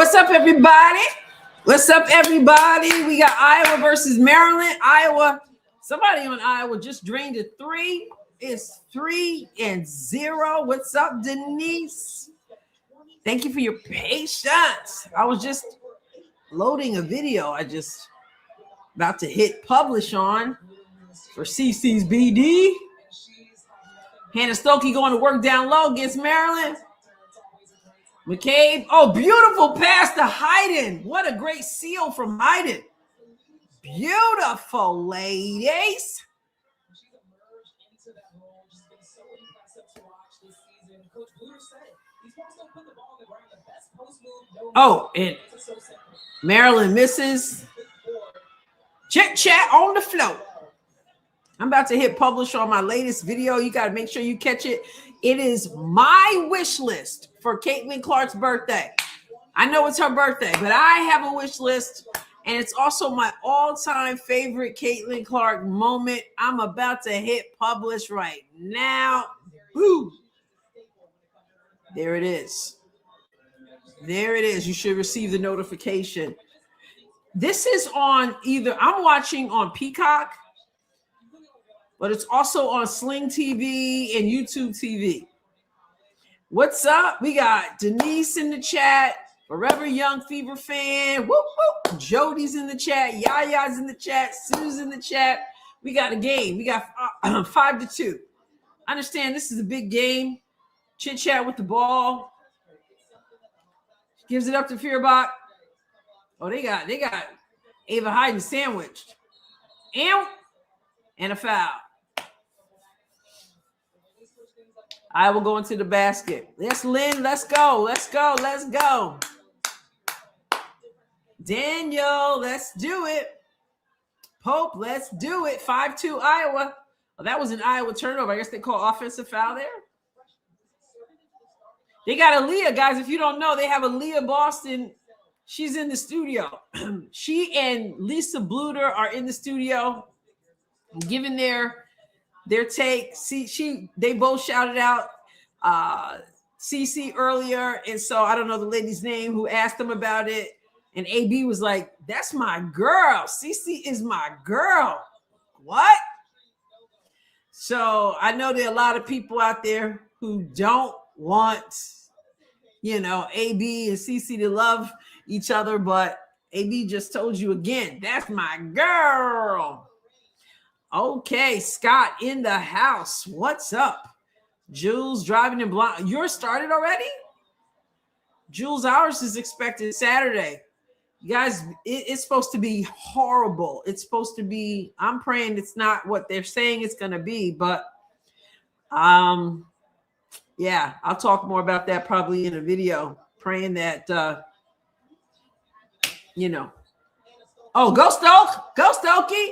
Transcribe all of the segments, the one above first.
What's up, everybody? What's up, everybody? We got Iowa versus Maryland. Iowa, somebody on Iowa just drained a 3. It's 3-0. What's up, Denise? Thank you for your patience. I was just loading a video. I just about to hit publish on for CC's BD. Hannah Stokey going to work down low against Maryland. McCabe. Oh, beautiful pass to Hayden. What a great seal from Hayden. Beautiful, ladies. Oh, and Maryland misses. Chit chat on the float. I'm about to hit publish on my latest video. You got to make sure you catch it. It is my wish list for Caitlin Clark's birthday. I know it's her birthday, but I have a wish list, and it's also my all-time favorite Caitlin Clark moment. I'm about to hit publish right now. Woo! There it is. There it is. You should receive the notification. This is on either, I'm watching on Peacock, but it's also on Sling TV and YouTube TV. What's up? We got Denise in the chat, Forever Young Fever fan. Whoop, whoop. Jody's in the chat. Yaya's in the chat. Sue's in the chat. We got a game. We got 5-2. I understand this is a big game. Chit chat with the ball. Gives it up to Fearbach. Oh, they got Ava Hayden sandwiched. And a foul. I will go into the basket. Yes, Lynn, let's go. Let's go. Let's go. Daniel, let's do it. Pope, let's do it. 5-2 Iowa. Oh, that was an Iowa turnover. I guess they call offensive foul there. They got Aaliyah, guys. If you don't know, they have Aaliyah Boston. She's in the studio. She and Lisa Bluter are in the studio giving their take. They both shouted out CC earlier, and so I don't know the lady's name who asked them about it, and AB was like, "That's my girl. CC is my girl." What? So I know there are a lot of people out there who don't want, AB and CC to love each other, but AB just told you again, that's my girl. Okay, Scott in the house. What's up? Jules driving in blind. Yours started already? Jules, ours is expected Saturday. You guys, it's supposed to be horrible. It's supposed to be, I'm praying it's not what they're saying it's going to be, but yeah, I'll talk more about that probably in a video, praying that, oh, go Stokey.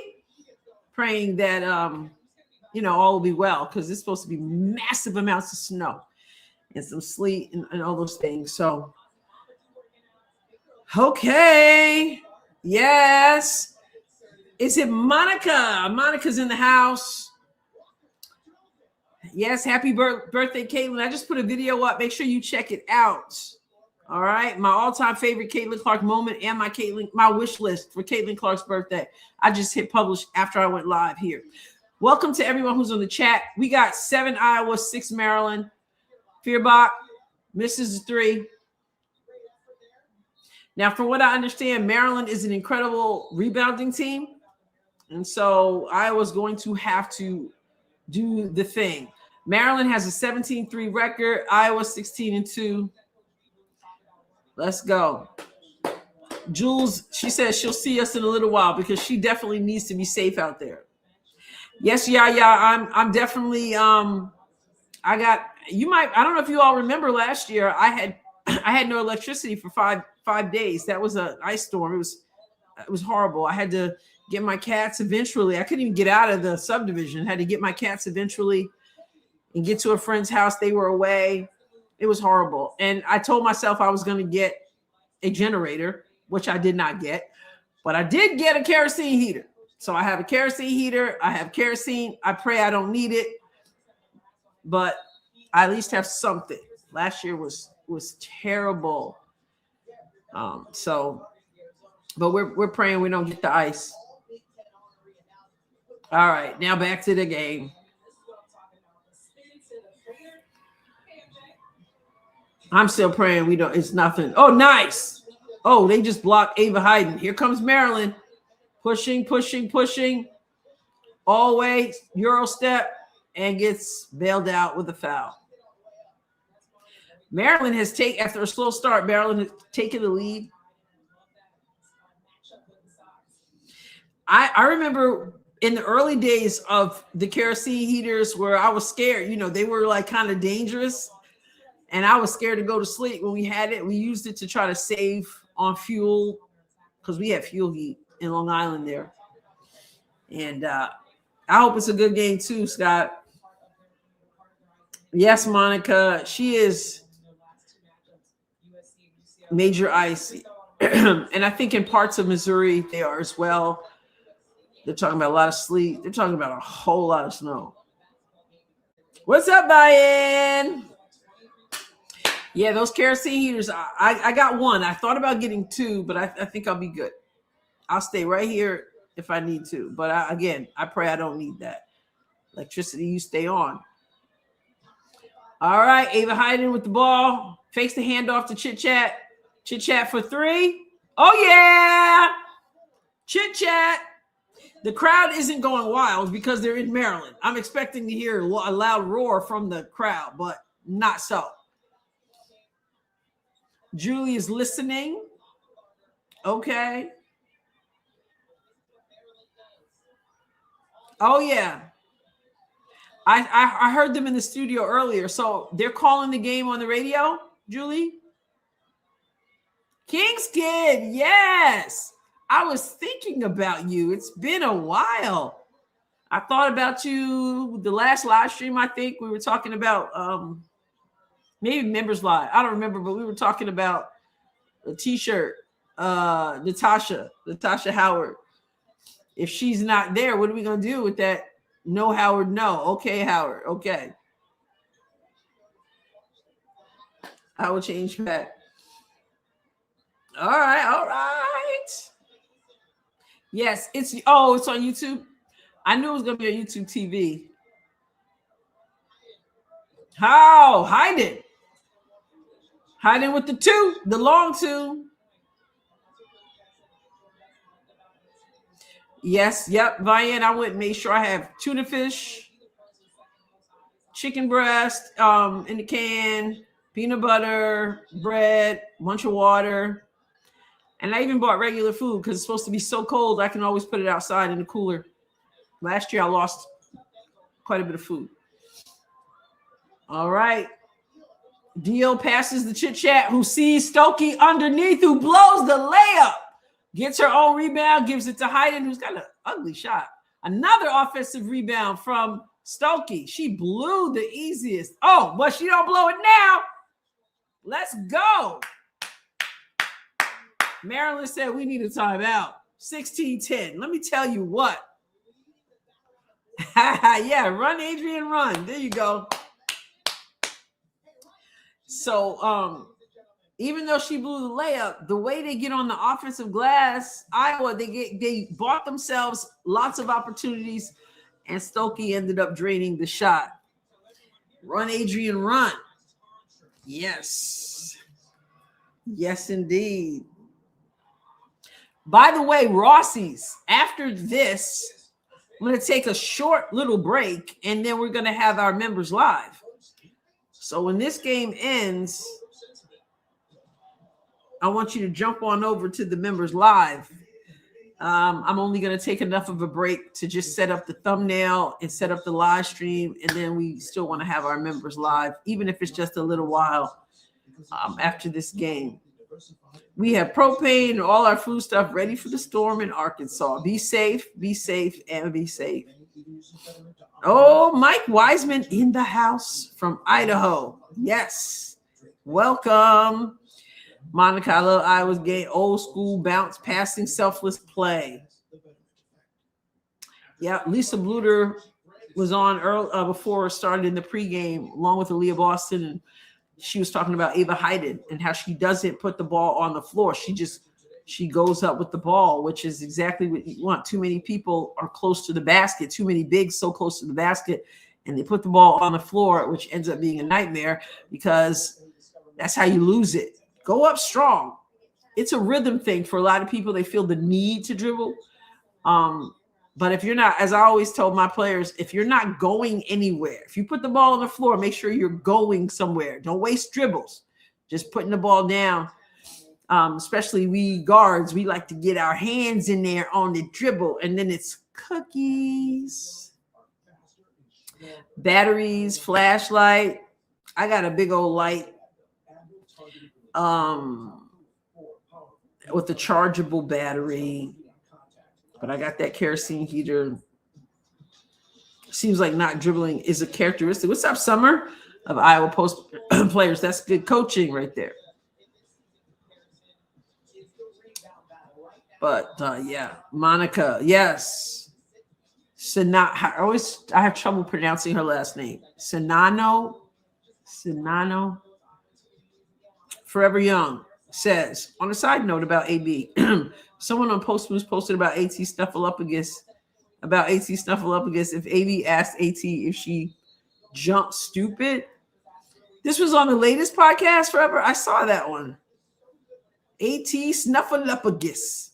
Praying that, all will be well, because it's supposed to be massive amounts of snow and some sleet and all those things. So, okay. Yes. Is it Monica? Monica's in the house. Yes. Happy birthday, Caitlin. I just put a video up. Make sure you check it out. All right. My all-time favorite Caitlin Clark moment and my wish list for Caitlin Clark's birthday. I just hit publish after I went live here. Welcome to everyone who's on the chat. We got 7 Iowa, 6 Maryland. Fearbach misses 3. Now, from what I understand, Maryland is an incredible rebounding team. And so Iowa's going to have to do the thing. Maryland has a 17-3 record. Iowa 16-2. Let's go. Jules, she says she'll see us in a little while because she definitely needs to be safe out there. Yes, yeah. I'm definitely I don't know if you all remember last year, I had no electricity for five days. That was an ice storm. It was horrible. I had to get my cats eventually. I couldn't even get out of the subdivision. I had to get my cats eventually and get to a friend's house. They were away. It was horrible. And I told myself I was going to get a generator, which I did not get, but I did get a kerosene heater. So I have a kerosene heater. I have kerosene. I pray I don't need it, but I at least have something. Last year was terrible. But we're praying we don't get the ice. All right, now back to the game. I'm still praying we don't. It's nothing. Oh, nice. Oh, they just blocked Ava Hayden. Here comes Maryland. Pushing. All the way, Euro step, and gets bailed out with a foul. Maryland has taken, after a slow start, Maryland has taken the lead. I remember in the early days of the kerosene heaters where I was scared. You know, they were like kind of dangerous. And I was scared to go to sleep when we had it. We used it to try to save on fuel because we had fuel heat in Long Island there. And I hope it's a good game too, Scott. Yes, Monica. She is major ice. And I think in parts of Missouri they are as well. They're talking about a lot of sleet. They're talking about a whole lot of snow. What's up, Diane? Yeah, those kerosene heaters, I got one. I thought about getting two, but I think I'll be good. I'll stay right here if I need to. But I pray I don't need that. Electricity, you stay on. All right, Ava Hayden with the ball. Fakes the handoff to Chit Chat. Chit Chat for three. Oh, yeah. Chit Chat. The crowd isn't going wild because they're in Maryland. I'm expecting to hear a loud roar from the crowd, but not so. Julie is listening. Okay. Oh, yeah. I heard them in the studio earlier. So they're calling the game on the radio, Julie? King's Kid, yes. I was thinking about you. It's been a while. I thought about you the last live stream. I think we were talking about maybe Members Live. I don't remember, but we were talking about a T-shirt. Natasha Howard. If she's not there, what are we gonna do with that? No, Howard, no. Okay, Howard. Okay. I will change that. All right. Yes, it's on YouTube. I knew it was gonna be on YouTube TV. How? Hayden with the two, the long two. Yes, yep. Vian, I went and made sure I have tuna fish, chicken breast in the can, peanut butter, bread, bunch of water. And I even bought regular food because it's supposed to be so cold. I can always put it outside in the cooler. Last year, I lost quite a bit of food. All right. Dio passes the Chit Chat, who sees Stokey underneath, who blows the layup. Gets her own rebound, gives it to Hayden, who's got an ugly shot. Another offensive rebound from Stokey. She blew the easiest. Oh, but she don't blow it now. Let's go. Maryland said we need a timeout. 16-10. Let me tell you what. Yeah, run, Adrienne, run. There you go. So, even though she blew the layup, the way they get on the offensive glass, Iowa, they bought themselves lots of opportunities, and Stokey ended up draining the shot. Run, Adrienne, run. Yes. Yes, indeed. By the way, Rossi's, after this, I'm going to take a short little break, and then we're going to have our members live. So when this game ends, I want you to jump on over to the members live. I'm only going to take enough of a break to just set up the thumbnail and set up the live stream. And then we still want to have our members live, even if it's just a little while after this game. We have propane and all our food stuff ready for the storm in Arkansas. Be safe, and be safe. Oh, Mike Wiseman in the house from Idaho. Yes. Welcome. Monica, I love Iowa's game. Old school bounce, passing, selfless play. Yeah, Lisa Bluter was on early, before it started in the pregame, along with Aaliyah Boston. And she was talking about Ava Hayden and how she doesn't put the ball on the floor. She goes up with the ball, which is exactly what you want. Too many people are close to the basket, too many bigs so close to the basket, and they put the ball on the floor, which ends up being a nightmare because that's how you lose it. Go up strong. It's a rhythm thing for a lot of people. They feel the need to dribble. But if you're not, as I always told my players, if you're not going anywhere, if you put the ball on the floor, make sure you're going somewhere. Don't waste dribbles. Just putting the ball down. Especially we guards, we like to get our hands in there on the dribble, and then it's cookies. Batteries, flashlight. I got a big old light with a chargeable battery. But I got that kerosene heater. Seems like not dribbling is a characteristic. What's up, Summer of Iowa Post players? That's good coaching right there. But yeah, Monica, yes. I have trouble pronouncing her last name. Sinano. Forever Young says, on a side note about AB, someone on Post Moves posted about AT Snuffleupagus. If AB asked AT if she jumped stupid. This was on the latest podcast, Forever. I saw that one. AT Snuffleupagus.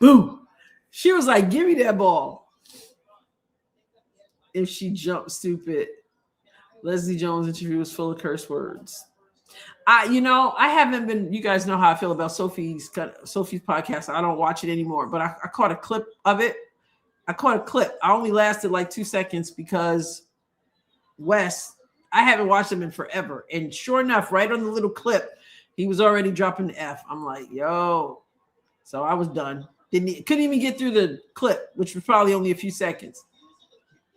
Boom. She was like, give me that ball. If she jumped stupid. Leslie Jones' interview was full of curse words. I haven't been, you guys know how I feel about Sophie's podcast. I don't watch it anymore, but I caught a clip of it. I only lasted like 2 seconds because Wes, I haven't watched him in forever. And sure enough, right on the little clip, he was already dropping the F. I'm like, yo. So I was done. Couldn't even get through the clip, which was probably only a few seconds.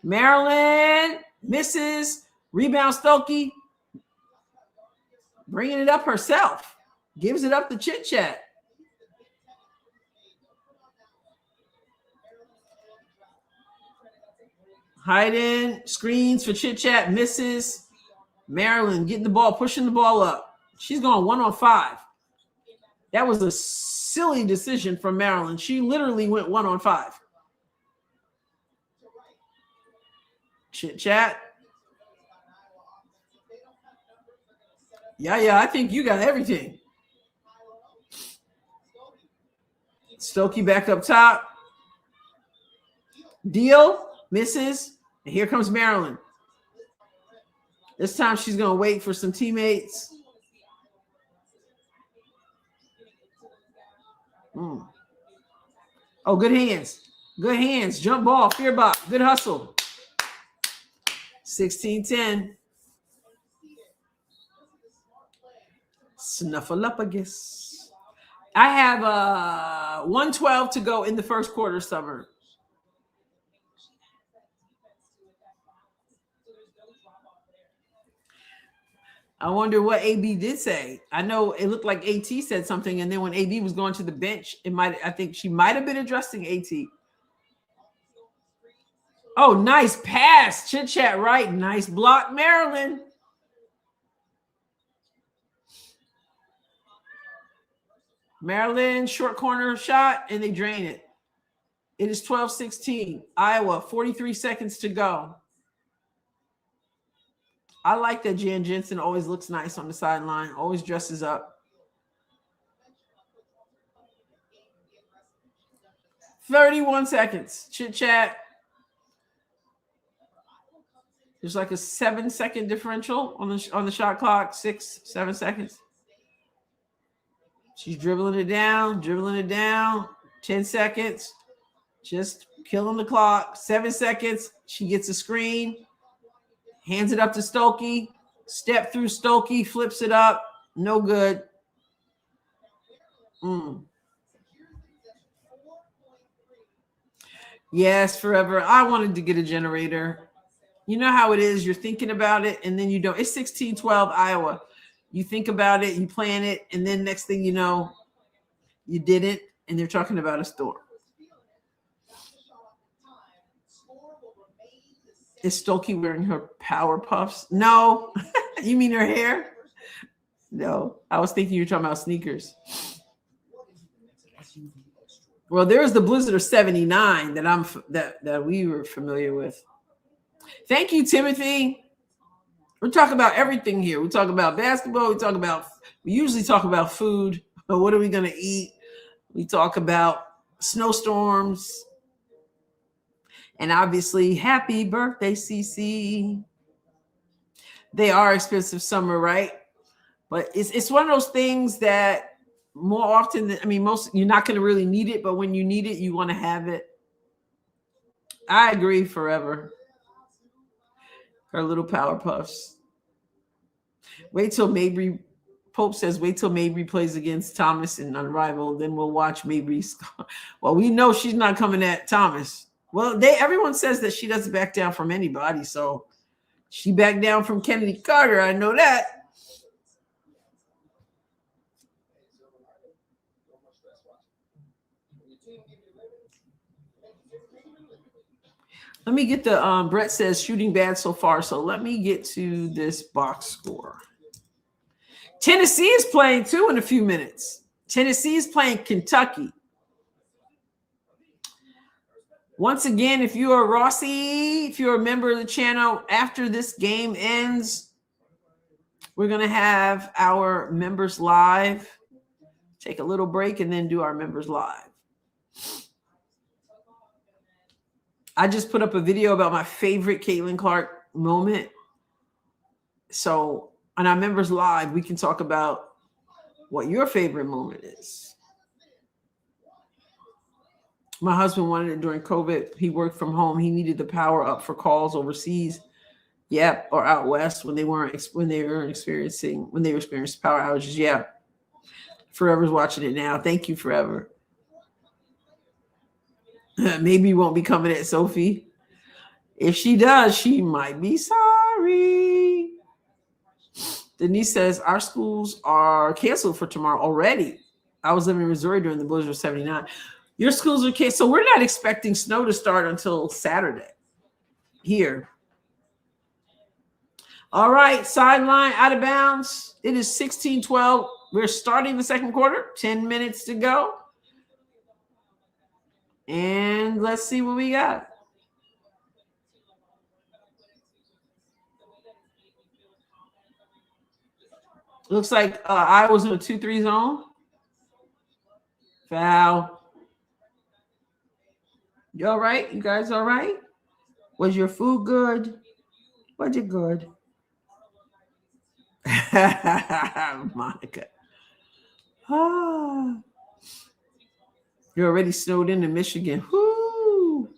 Maryland misses. Rebound Stokey. Bringing it up herself. Gives it up to Chit Chat. Hayden screens for Chit Chat. Misses. Maryland getting the ball, pushing the ball up. She's going 1-on-5. That was a silly decision from Maryland. She literally went 1-on-5. Chit Chat. Yeah, I think you got everything. Stokey back up top. Deal, misses, and here comes Maryland. This time she's going to wait for some teammates. Oh, good hands. Good hands. Jump ball. Fear bop. Good hustle. 16-10. Snuffleupagus. I have 1:12 to go in the first quarter, Summer. I wonder what AB did say. I know it looked like AT said something, and then when AB was going to the bench, I think she might have been addressing AT. Oh, nice pass. Chit Chat right. Nice block, Maryland. Maryland, short corner shot, and they drain it. It is 12-16. Iowa, 43 seconds to go. I like that Jan Jensen always looks nice on the sideline, always dresses up. 31 seconds. Chit Chat. There's like a 7-second differential on the shot clock. 6-7 seconds. She's dribbling it down. 10 seconds. Just killing the clock. 7 seconds. She gets a screen. Hands it up to Stokey. Step through Stokey. Flips it up. No good. Yes, forever. I wanted to get a generator. You know how it is. You're thinking about it, and then you don't. It's 16-12 Iowa. You think about it, you plan it, and then next thing you know, you did it, and they're talking about a store. Is Stokey wearing her Power Puffs? No. You mean her hair? No. I was thinking you were talking about sneakers. Well, there's the Blizzard of 79 that we were familiar with. Thank you, Timothy. We're talking about everything here. We talk about basketball. We usually talk about food. But what are we going to eat? We talk about snowstorms. And obviously, happy birthday, CC. They are expensive summer, right? But it's one of those things that more often than, most, you're not going to really need it, but when you need it, you want to have it. I agree forever. Her little Power Puffs. Wait till Mabry, Pope says, wait till Mabry plays against Thomas in Unrivaled, then we'll watch Mabry. Well, we know she's not coming at Thomas. Well, everyone says that she doesn't back down from anybody, so she backed down from Kennedy Carter. I know that. Let me get the Brett says shooting bad so far. So let me get to this box score. Tennessee is playing too in a few minutes. Tennessee is playing Kentucky. Once again, if you are Rossi, if you're a member of the channel, after this game ends, we're going to have our members live. Take a little break and then do our members live. I just put up a video about my favorite Caitlin Clark moment. So on our members live, we can talk about what your favorite moment is. My husband wanted it during COVID. He worked from home. He needed the power up for calls overseas. Yeah, or out west when they were experiencing power outages. Yeah. Forever's watching it now. Thank you, Forever. Maybe won't be coming at Sophie. If she does, she might be sorry. Denise says, our schools are canceled for tomorrow already. I was living in Missouri during the blizzard of 79. Your schools are canceled. So we're not expecting snow to start until Saturday here. All right, sideline, out of bounds. It is 16-12. We're starting the second quarter. 10 minutes to go. And let's see what we got. Looks like Iowa's in a 2-3 zone. Foul. You all right? You guys all right? Was your food good? Was it good? Monica. Ah. You're already snowed in Michigan. Woo.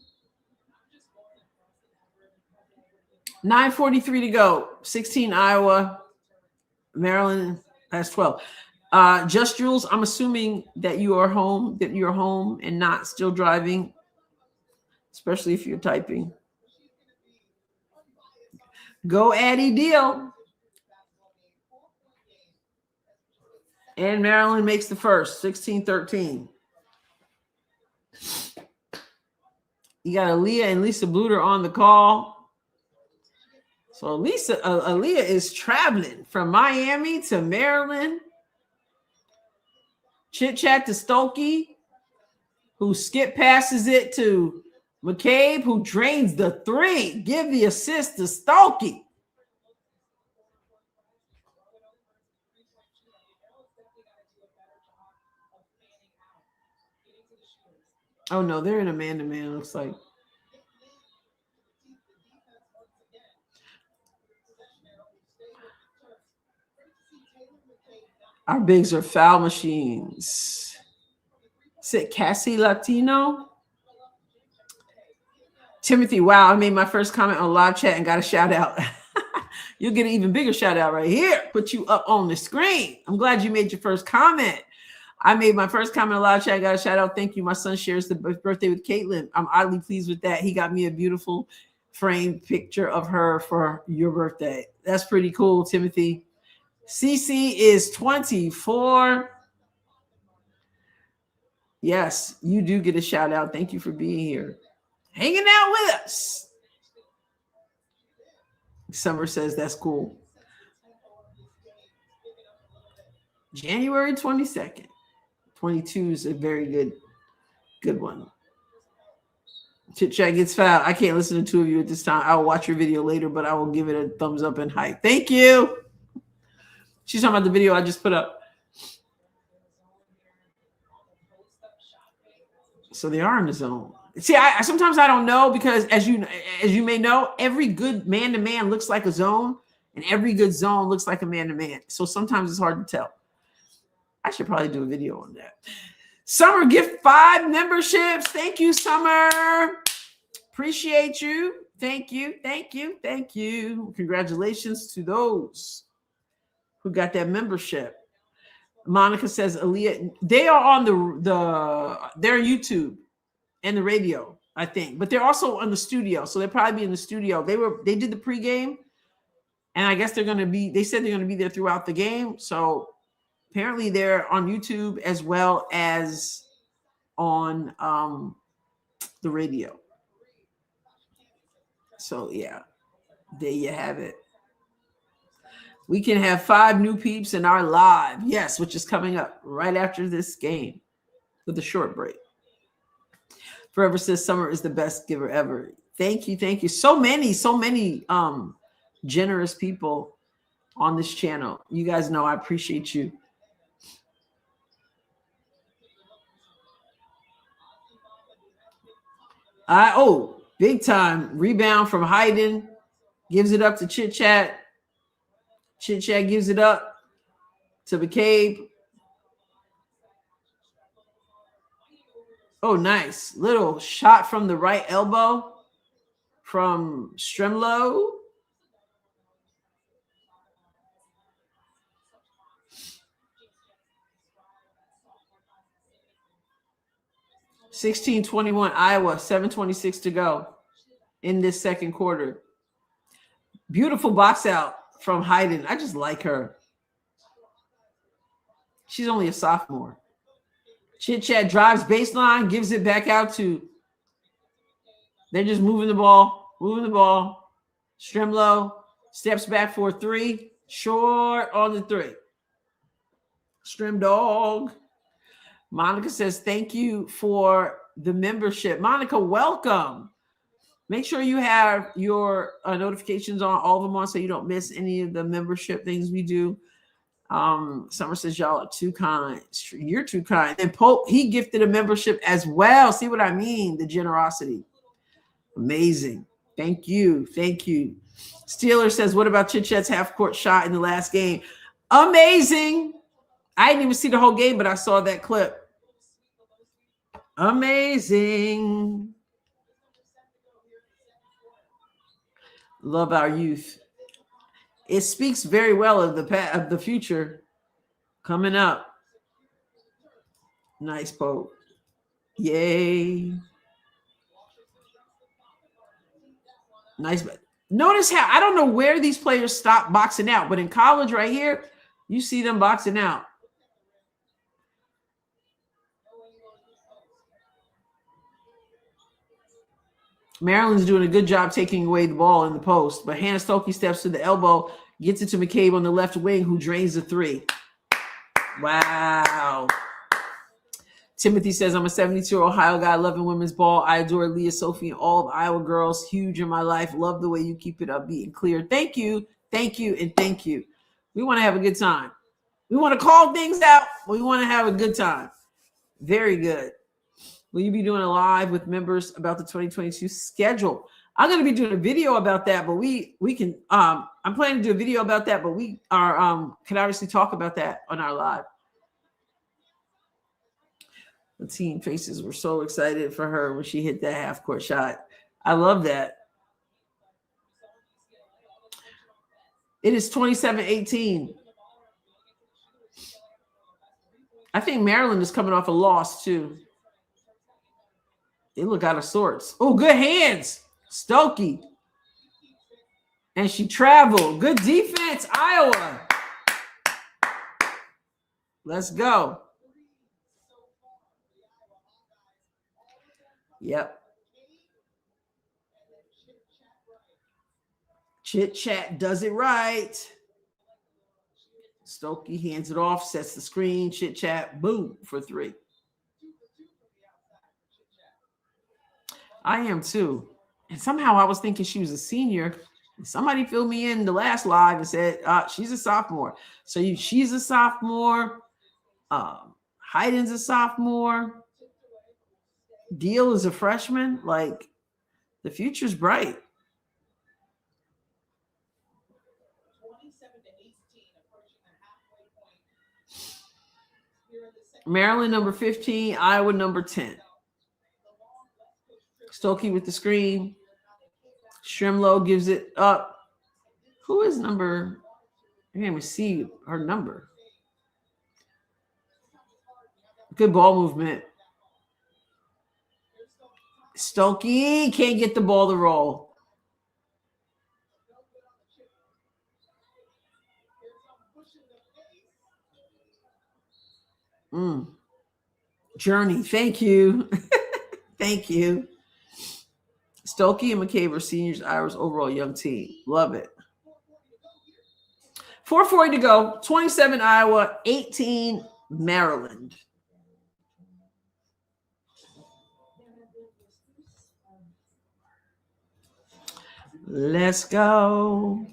9:43 to go. 16 Iowa. Maryland has 12. Just Jules, I'm assuming that you're home and not still driving, especially if you're typing. Go Addie Deal. And Maryland makes the first, 16-13. You got Aaliyah and Lisa Bluter on the call. So Aaliyah is traveling from Miami to Maryland. Chit chat to Stokey, who skip passes it to McCabe, who drains the three. Give the assist to Stokey. Oh, no, they're in a man-to-man, looks like. Our bigs are foul machines. Is it Cassie Latino? Timothy, wow, I made my first comment on live chat and got a shout out. You'll get an even bigger shout out right here. Put you up on the screen. I'm glad you made your first comment. I made my first comment on live chat. I got a shout out. Thank you. My son shares the birthday with Caitlin. I'm oddly pleased with that. He got me a beautiful framed picture of her for your birthday. That's pretty cool, Timothy. CC is 24. Yes, you do get a shout out. Thank you for being here. hanging out with us. Summer says that's cool. January 22nd. 22 is a very good one. Chit Chat gets fouled. I can't listen to two of you at this time. I'll watch your video later, but I will give it a thumbs up and hype. Thank you. She's talking about the video I just put up. So they are in the zone. See, I sometimes I don't know because as you may know, every good man-to-man looks like a zone, and every good zone looks like a man-to-man. So sometimes it's hard to tell. I should probably do a video on that. Summer gift 5 memberships. Thank you, Summer. Appreciate you. Thank you. Thank you. Thank you. Congratulations to those who got that membership. Monica says, Aaliyah, they are on their YouTube and the radio, I think, but they're also on the studio. So they'll probably be in the studio. They did the pregame, and I guess they said they're going to be there throughout the game. So apparently they're on YouTube as well as on the radio. So yeah, there you have it. We can have 5 new peeps in our live. Yes, which is coming up right after this game with a short break. Forever says Summer is the best giver ever. Thank you. Thank you. So many generous people on this channel. You guys know I appreciate you. Big time rebound from Hayden. Gives it up to Chit Chat. Chit Chat gives it up to McCabe. Oh, nice. Little shot from the right elbow from Stremlow. (16:21) Iowa, 7:26 to go in this second quarter. Beautiful box out from Hayden. I just like her. She's only a sophomore. Chit Chat drives baseline, gives it back out to. They're just moving the ball. Stremlow steps back for 3. Short on the 3. Strem dog. Monica says, thank you for the membership. Monica, welcome. Make sure you have your notifications on, all of them on, so you don't miss any of the membership things we do. Summer says, y'all are too kind. You're too kind. And Pope, he gifted a membership as well. See what I mean? The generosity. Amazing. Thank you. Thank you. Steeler says, what about Chit Chat's half-court shot in the last game? Amazing. I didn't even see the whole game, but I saw that clip. Amazing. Love our youth. It speaks very well of the future coming up. Nice Pope. Yay. Nice. Notice how I don't know where these players stop boxing out, but in college right here, you see them boxing out. Maryland's doing a good job taking away the ball in the post, but Hannah Stokey steps to the elbow, gets it to McCabe on the left wing, who drains the 3. Wow. Timothy says, I'm a 72 Ohio guy loving women's ball. I adore Leah, Sophie, and all of Iowa girls. Huge in my life. Love the way you keep it upbeat and clear. Thank you, and thank you. We want to have a good time. We want to call things out. We want to have a good time. Very good. Will you be doing a live with members about the 2022 schedule? I'm going to be doing a video about that, but we can. I'm planning to do a video about that, but we are can obviously talk about that on our live. The team faces were so excited for her when she hit that half-court shot. I love that. It is 27-18. I think Maryland is coming off a loss, too. They look out of sorts. Oh, good hands. Stokey. And she traveled. Good defense, Iowa. Let's go. Yep. Chit Chat does it right. Stokey hands it off, sets the screen. Chit Chat, boom, for 3. I am too. And somehow I was thinking she was a senior. Somebody filled me in the last live and said, she's a sophomore. So she's a sophomore. Hayden's a sophomore. Deal is a freshman. Like, the future's bright. Maryland number 15, Iowa number 10. Stokey with the screen. Shrimlow gives it up. Who is number? I can't even see her number. Good ball movement. Stokey can't get the ball to roll. Journey, thank you. Thank you. Stokey and McCabe are seniors, Iowa's overall young team. Love it. 4:40 to go. 27 Iowa, 18 Maryland. Let's go.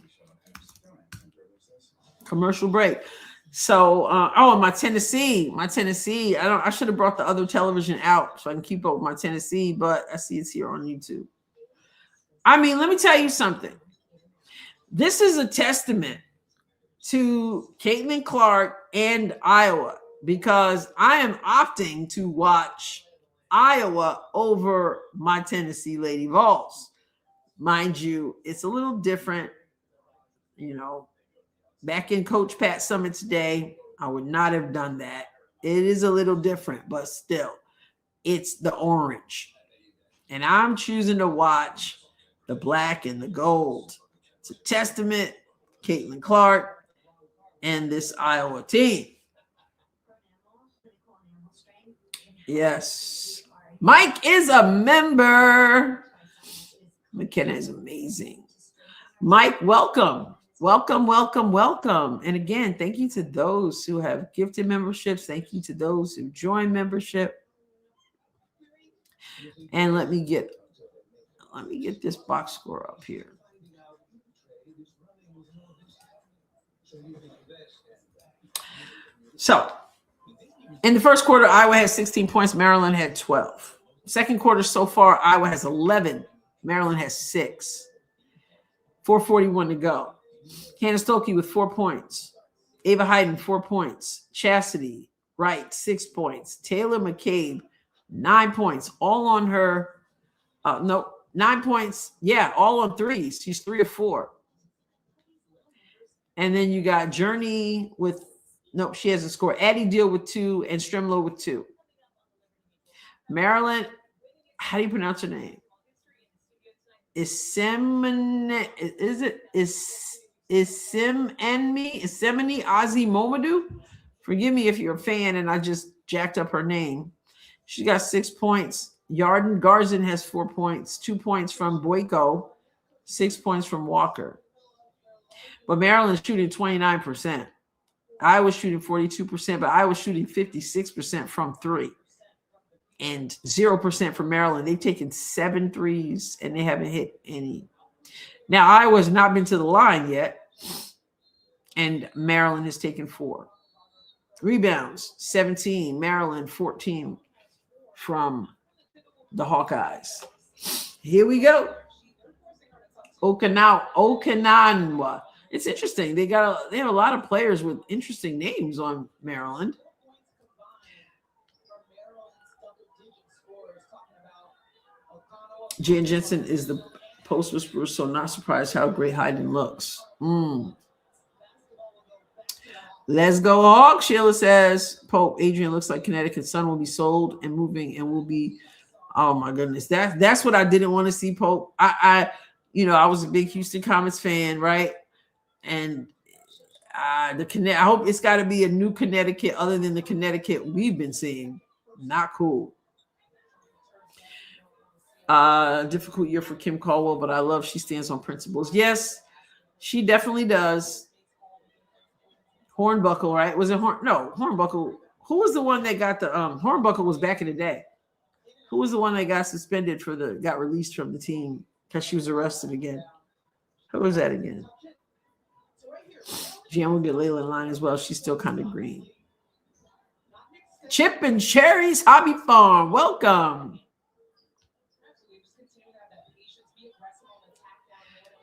Commercial break. So, my Tennessee. I should have brought the other television out so I can keep up with my Tennessee, but I see it's here on YouTube. I mean, let me tell you something. This is a testament to Caitlin Clark and Iowa, because I am opting to watch Iowa over my Tennessee Lady Vols. Mind you, it's a little different. Back in Coach Pat Summit's day, I would not have done that. It is a little different, but still, it's the orange. And I'm choosing to watch the black and the gold. It's a testament, Caitlin Clark and this Iowa team. Yes. Mike is a member. McKenna is amazing. Mike, welcome. Welcome. And again, thank you to those who have gifted memberships. Thank you to those who joined membership. And let me get this box score up here. So, in the first quarter, Iowa had 16 points. Maryland had 12. Second quarter so far, Iowa has 11. Maryland has 6. 4:41 to go. Hannah Stokey with 4 points. Ava Hayden, 4 points. Chastity Wright, 6 points. Taylor McCabe, 9 points. All on her. 9 points. Yeah, all on threes. She's 3 of 4. And then you got Journey with, she hasn't scored. Addie Deal with 2 and Strimlow with 2. Maryland, how do you pronounce her name? Isemene Ozzy Momadou. Forgive me if you're a fan and I just jacked up her name. She got 6 points. Yarden Garzin has 4 points, 2 points from Boyko, 6 points from Walker. But Maryland's shooting 29%. I was shooting 42%, but I was shooting 56% from 3. And 0% for Maryland. They've taken 7 threes and they haven't hit any. Now, Iowa's not been to the line yet. And Maryland has taken 4. Rebounds, 17. Maryland, 14 from the Hawkeyes. Here we go. Okananwa. It's interesting. They have a lot of players with interesting names on Maryland. Jan Jensen is the post whisperer, so not surprised how great Hayden looks. Let's go, Hawk. Sheila says, Pope, Adrienne looks like Connecticut Sun will be sold and moving and will be, oh my goodness. That's what I didn't want to see, Pope. I was a big Houston Comets fan, right? And I hope it's got to be a new Connecticut other than the Connecticut we've been seeing. Not cool. Difficult year for Kim Caldwell, but I love she stands on principles. Yes, She definitely does. Hornbuckle, right? Was it Hornbuckle? Who was the one that got the Hornbuckle was back in the day? Who was the one that got suspended got released from the team because she was arrested again? Who was that again? Jan will get Layla in line as well. She's still kind of green. Chip and Cherry's Hobby Farm. Welcome.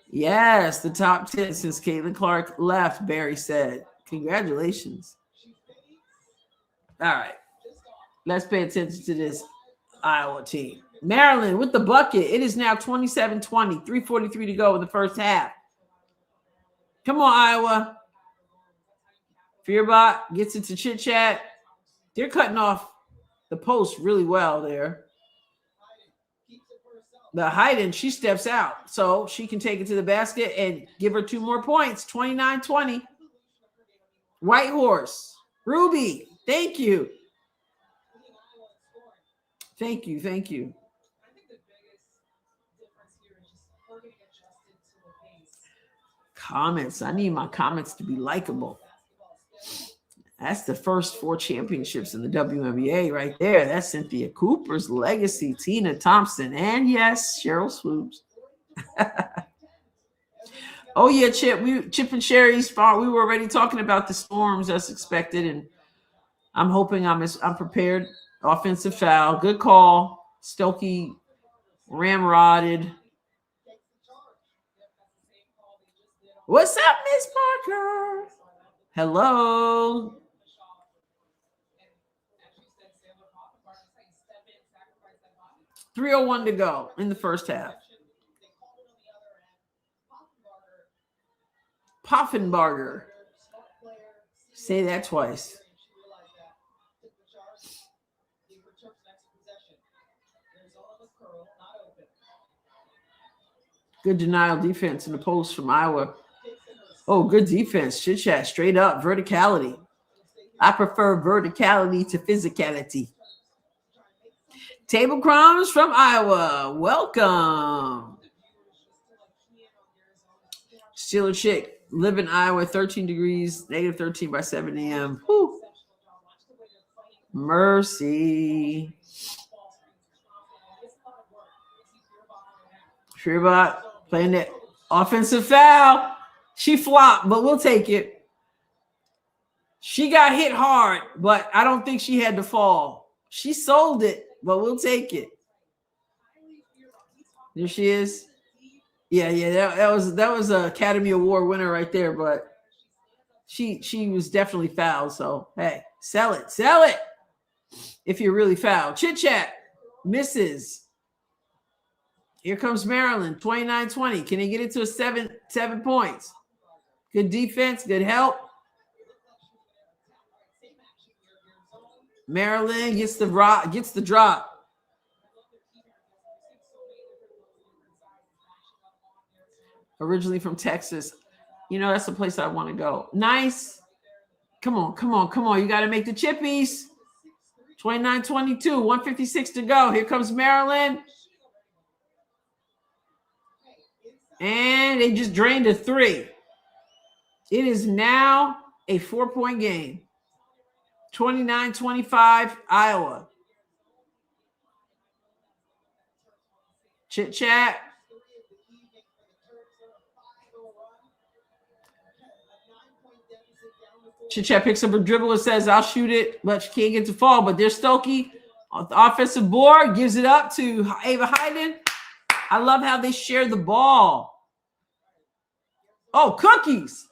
Yes, the top 10 since Caitlin Clark left, Barry said. Congratulations. All right. Let's pay attention to this Iowa team. Maryland with the bucket. It is now 27-20, 3:43 to go in the first half. Come on, Iowa. Fearbot gets it to Chit Chat. They're cutting off the post really well there. The Hayden, she steps out, so she can take it to the basket and give her 2 more points. 29-20. White Horse. Ruby, thank you. Thank you. Comments. I need my comments to be likable. That's the first 4 championships in the WNBA right there. That's Cynthia Cooper's legacy, Tina Thompson, and yes, Cheryl Swoops. Oh yeah, Chip and Sherry's fault. We were already talking about the Storms as expected, and I'm hoping I'm prepared. Offensive foul, good call. Stokey ramrodded. What's up, Miss Parker? Hello. .301 to go in the first half. Poffenbarger. Say that twice. Good denial defense in the post from Iowa. Oh, good defense. Chit Chat, straight up. Verticality. I prefer verticality to physicality. Table Crumbs from Iowa. Welcome. Steeler Chick. Live in Iowa, 13 degrees, negative 13 by 7 a.m. Whew. Mercy. Fearbot playing that offensive foul. She flopped, but we'll take it. She got hit hard, but I don't think she had to fall. She sold it, but we'll take it. There she is. Yeah, that was an Academy Award winner right there, but she was definitely fouled. So hey, sell it if you're really fouled. Chit Chat misses. Here comes Maryland, 29-20. Can they get it to a 7 points? Good defense, good help. Maryland gets the drop. Originally from Texas. You know, that's the place I want to go. Nice. Come on. You got to make the chippies. 29-22, 156 to go. Here comes Maryland. And they just drained a 3. It is now a 4-point game. 29-25, Iowa. Chit Chat. Chit Chat picks up a dribble and says, I'll shoot it, but she can't get to fall. But there's Stokey on the offensive board, gives it up to Ava Hayden. I love how they share the ball. Oh, cookies.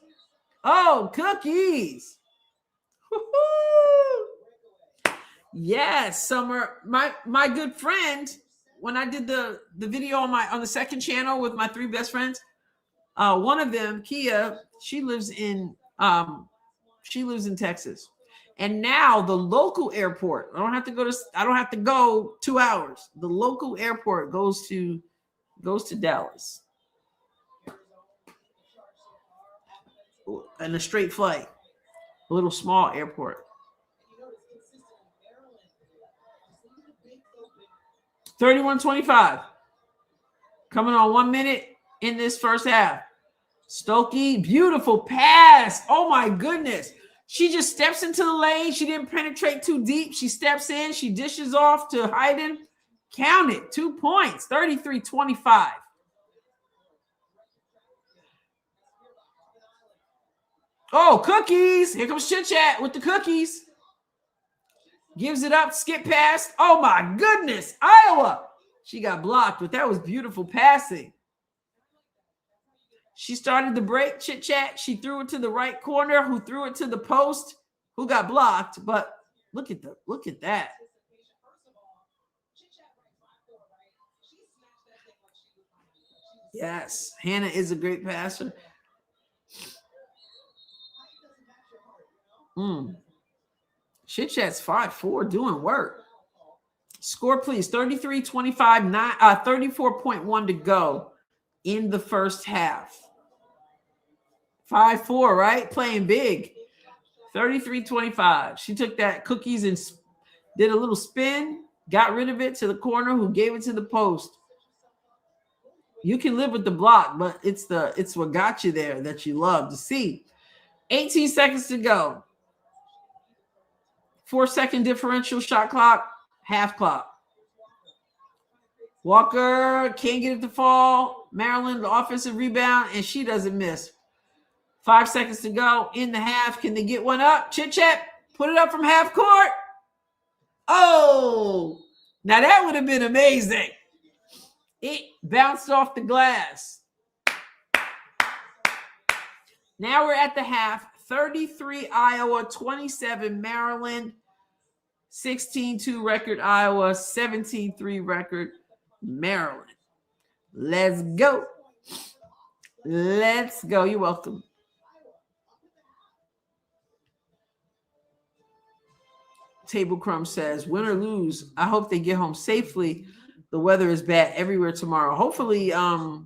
Woo-hoo. Yes, Summer. My good friend, when I did the video on the second channel with my 3 best friends, one of them, Kia, she lives in Texas. And now the local airport, I don't have to go 2 hours. The local airport goes to Dallas. And a straight flight. A little small airport. 31-25. Coming on 1 minute in this first half. Stokey, beautiful pass. Oh my goodness. She just steps into the lane. She didn't penetrate too deep. She steps in. She dishes off to Hayden. Count it. 2 points. 33-25. Oh, cookies. Here comes Chit Chat with the cookies. Gives it up. Skip past. Oh my goodness. Iowa. She got blocked, but that was beautiful passing. She started the break, Chit Chat. She threw it to the right corner, who threw it to the post, who got blocked. But look at that. Yes, Hannah is a great passer. Chit Chat's 5'4", doing work. Score, please. 33-25, 34.1 to go in the first half. 5'4", right? Playing big. 33-25. She took that cookies and did a little spin, got rid of it to the corner, who gave it to the post. You can live with the block, but it's what got you there that you love to see. 18 seconds to go. 4-second differential, shot clock, half clock. Walker can't get it to fall. Maryland, the offensive rebound, and she doesn't miss. 5 seconds to go in the half. Can they get one up? Chit Chat, put it up from half court. Oh, now that would have been amazing. It bounced off the glass. Now we're at the half. 33 Iowa, 27 Maryland, 16-2 record Iowa, 17-3 record Maryland. Let's go. Let's go. You're welcome. Table Crumb says, win or lose, I hope they get home safely. The weather is bad everywhere tomorrow. Hopefully, well,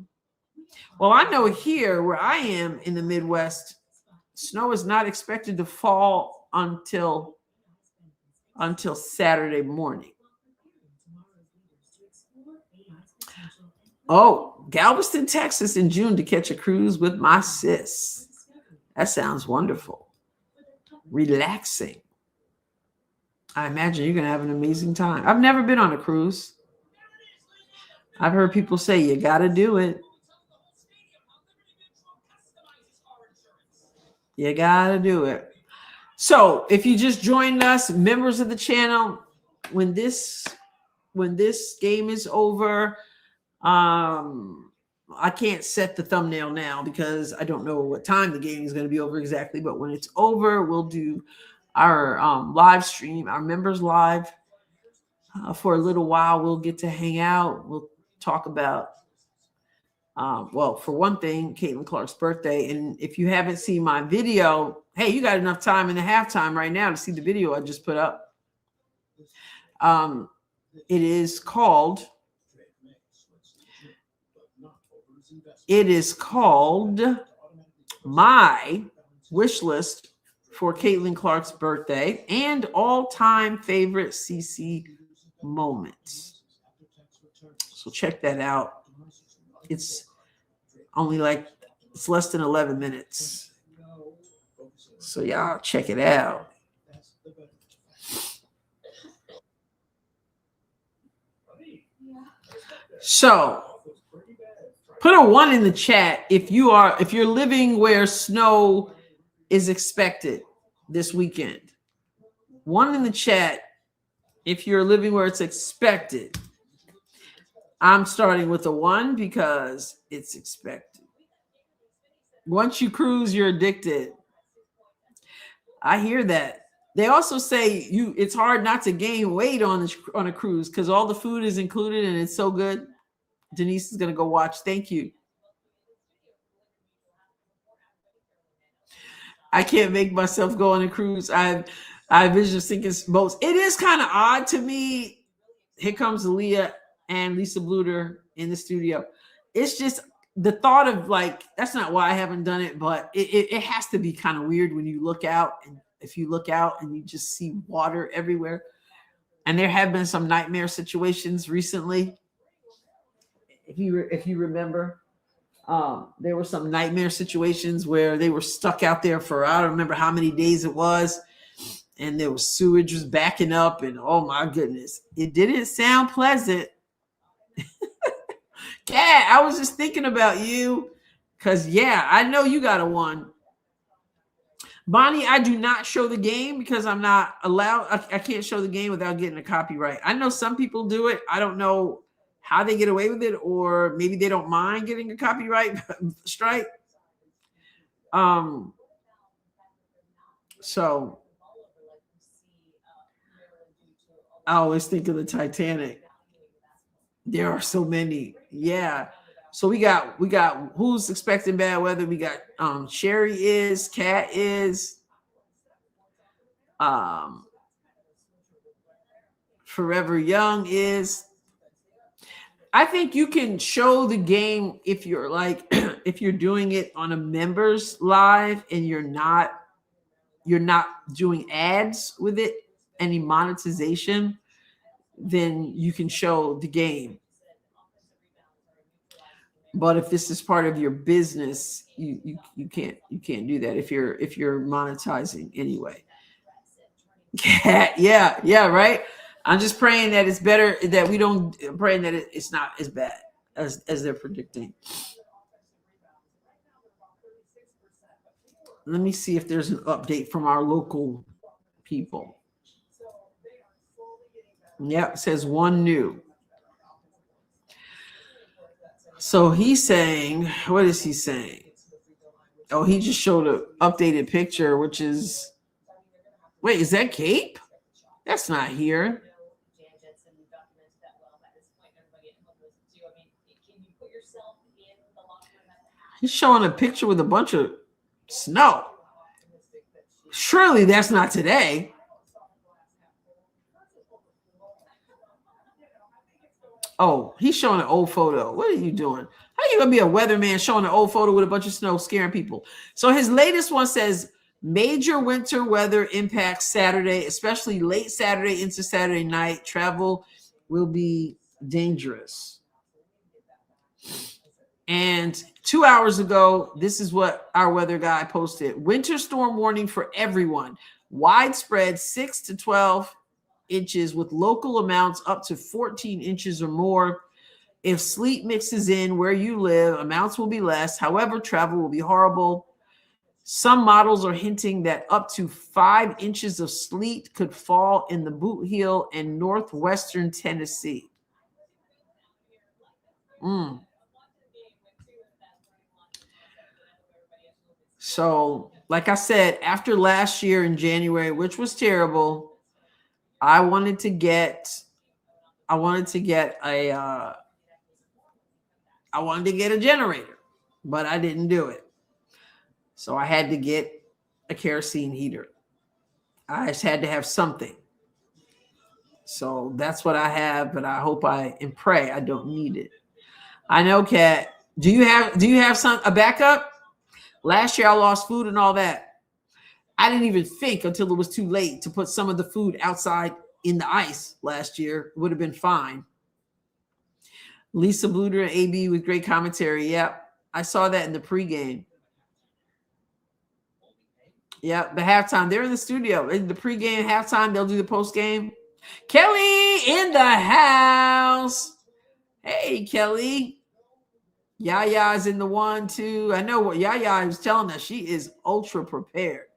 I know here where I am in the Midwest, snow is not expected to fall until Saturday morning. Oh, Galveston, Texas in June to catch a cruise with my sis. That sounds wonderful. Relaxing. I imagine you're going to have an amazing time. I've never been on a cruise. I've heard people say you got to do it. You got to do it. So if you just joined us, members of the channel, when this game is over, I can't set the thumbnail now because I don't know what time the game is going to be over exactly. But when it's over, we'll do our live stream, our members live for a little while. We'll get to hang out. We'll talk about, well, for one thing, Caitlin Clark's birthday. And if you haven't seen my video, hey, you got enough time in the halftime right now to see the video I just put up. It is called My Wish List for Caitlin Clark's birthday and all-time favorite CC moments. So check that out. It's only it's less than 11 minutes. So y'all check it out. So put a 1 in the chat if you're living where snow is expected this weekend. 1 in the chat if you're living where it's expected. I'm starting with a 1 because it's expected. Once you cruise, you're addicted. I hear that. They also say it's hard not to gain weight on a cruise because all the food is included and it's so good. Denise is going to go watch. Thank you. I can't make myself go on a cruise. I vision sinking boats. It is kind of odd to me. Here comes Aaliyah and Lisa Bluter in the studio. It's just the thought of that's not why I haven't done it, but it has to be kind of weird when you look out, and if you look out and you just see water everywhere. And there have been some nightmare situations recently. If you remember, There were some nightmare situations where they were stuck out there for I don't remember how many days it was, and there was sewage was backing up, and oh my goodness, it didn't sound pleasant. Kat, I was just thinking about you because yeah, I know you got a one. Bonnie, I do not show the game because I'm not allowed. I can't show the game without getting a copyright. I know some people do it. I don't know how they get away with it, or maybe they don't mind getting a copyright strike. So I always think of the Titanic. There are so many. Yeah. So we got who's expecting bad weather? We got Sherry is, Cat is, Forever Young is. I think you can show the game if you're like if you're doing it on a members live and you're not doing ads with it, any monetization, then you can show the game. But if this is part of your business, you can't do that if you're monetizing anyway. Yeah, right. I'm just praying that it's better, that we don't, praying that it's not as bad as they're predicting. Let me see if there's an update from our local people. Yeah, it says one new. So he's saying, what is he saying? Oh, he just showed an updated picture, which is, wait, is that Cape? That's not here. He's showing a picture with a bunch of snow. Surely that's not today. Oh, he's showing an old photo. What are you doing? How are you going to be a weatherman showing an old photo with a bunch of snow scaring people? So his latest one says, major winter weather impacts Saturday, especially late Saturday into Saturday night. Travel will be dangerous. And 2 hours ago, this is what our weather guy posted. Winter storm warning for everyone. Widespread 6 to 12 inches with local amounts up to 14 inches or more. If sleet mixes in where you live, amounts will be less. However, travel will be horrible. Some models are hinting that up to 5 inches of sleet could fall in the Boot Heel and northwestern Tennessee. So, like I said, after last year in January, which was terrible, I wanted to get a generator, but I didn't do it. So I had to get a kerosene heater. I just had to have something. So that's what I have, but I hope and pray I don't need it. I know, Kat. Do you have a backup? Last year I lost food and all that. I didn't even think until it was too late to put some of the food outside in the ice last year. It would have been fine. Lisa Bluter and AB with great commentary. Yep. I saw that in the pregame. Yeah, the halftime. They're in the studio. In the pregame, halftime, they'll do the postgame. Kelly in the house. Hey, Kelly. Yaya's in the 1, 2. I know what Yaya was telling us. She is ultra prepared.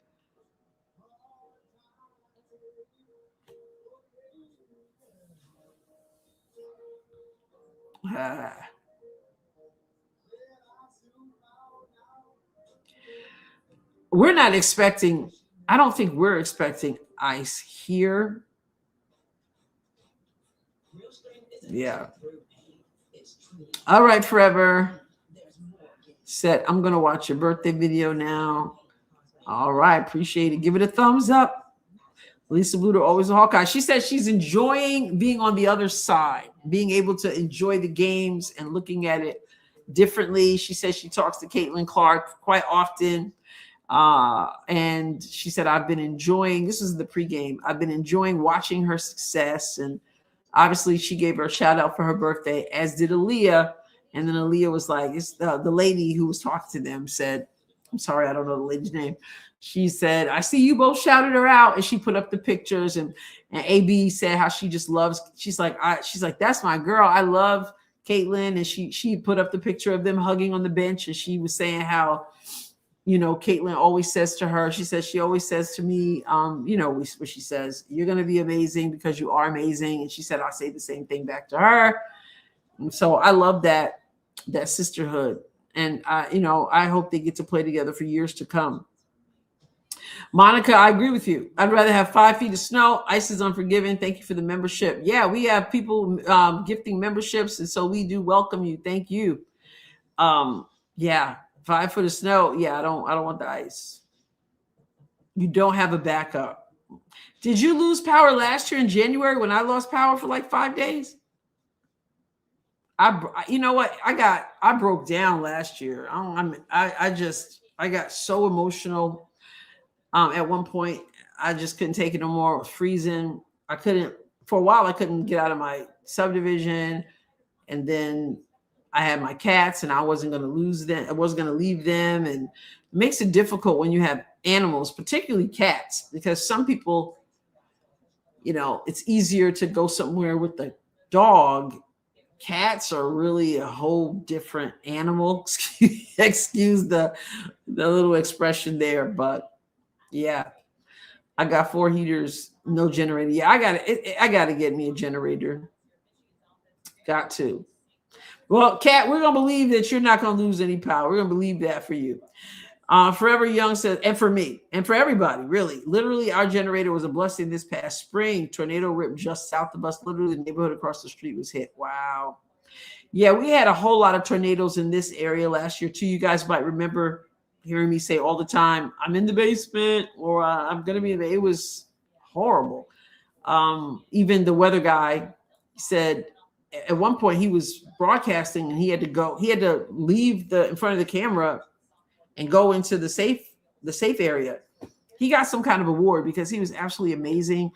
We're not expecting, I don't think we're expecting ice here. Yeah. All right, Forever. Set. I'm going to watch your birthday video now. All right. Appreciate it. Give it a thumbs up. Lisa Bluter, always a Hawkeye. She said she's enjoying being on the other side, being able to enjoy the games and looking at it differently. She says she talks to Caitlin Clark quite often. And she said, I've been enjoying, this is the pregame, I've been enjoying watching her success. And obviously she gave her a shout out for her birthday, as did Aaliyah. And then Aaliyah was like, it's the lady who was talking to them said, I'm sorry, I don't know the lady's name. She said, I see you both shouted her out. And she put up the pictures, and AB said how she just loves, she's like, that's my girl. I love Caitlyn. And she put up the picture of them hugging on the bench. And she was saying how, Caitlyn always says to her, she always says to me, what she says, you're going to be amazing because you are amazing. And she said, I say the same thing back to her. And so I love that sisterhood. And I hope they get to play together for years to come. Monica, I agree with you. I'd rather have 5 feet of snow. Ice is unforgiving. Thank you for the membership. Yeah, we have people gifting memberships, and so we do welcome you. Thank you. Yeah, 5 foot of snow. Yeah, I don't want the ice. You don't have a backup. Did you lose power last year in January when I lost power for like 5 days? You know what? I broke down last year. I got so emotional. At one point, I just couldn't take it no more. It was freezing. For a while, I couldn't get out of my subdivision. And then I had my cats, and I wasn't going to lose them. I wasn't going to leave them. And it makes it difficult when you have animals, particularly cats, because some people, it's easier to go somewhere with the dog. Cats are really a whole different animal. Excuse the little expression there, but yeah, I got 4 heaters, no generator. Yeah, I got to get me a generator. Got to. Well, Kat, we're going to believe that you're not going to lose any power. We're going to believe that for you. Forever Young says, and for me, and for everybody, really. Literally, our generator was a blessing this past spring. Tornado ripped just south of us. Literally, the neighborhood across the street was hit. Wow. Yeah, we had a whole lot of tornadoes in this area last year, too. You guys might remember hearing me say all the time, I'm in the basement, or I'm going to be in the, it was horrible. Even the weather guy said at one point he was broadcasting and he had to leave in front of the camera and go into the safe area. He got some kind of award because he was absolutely amazing.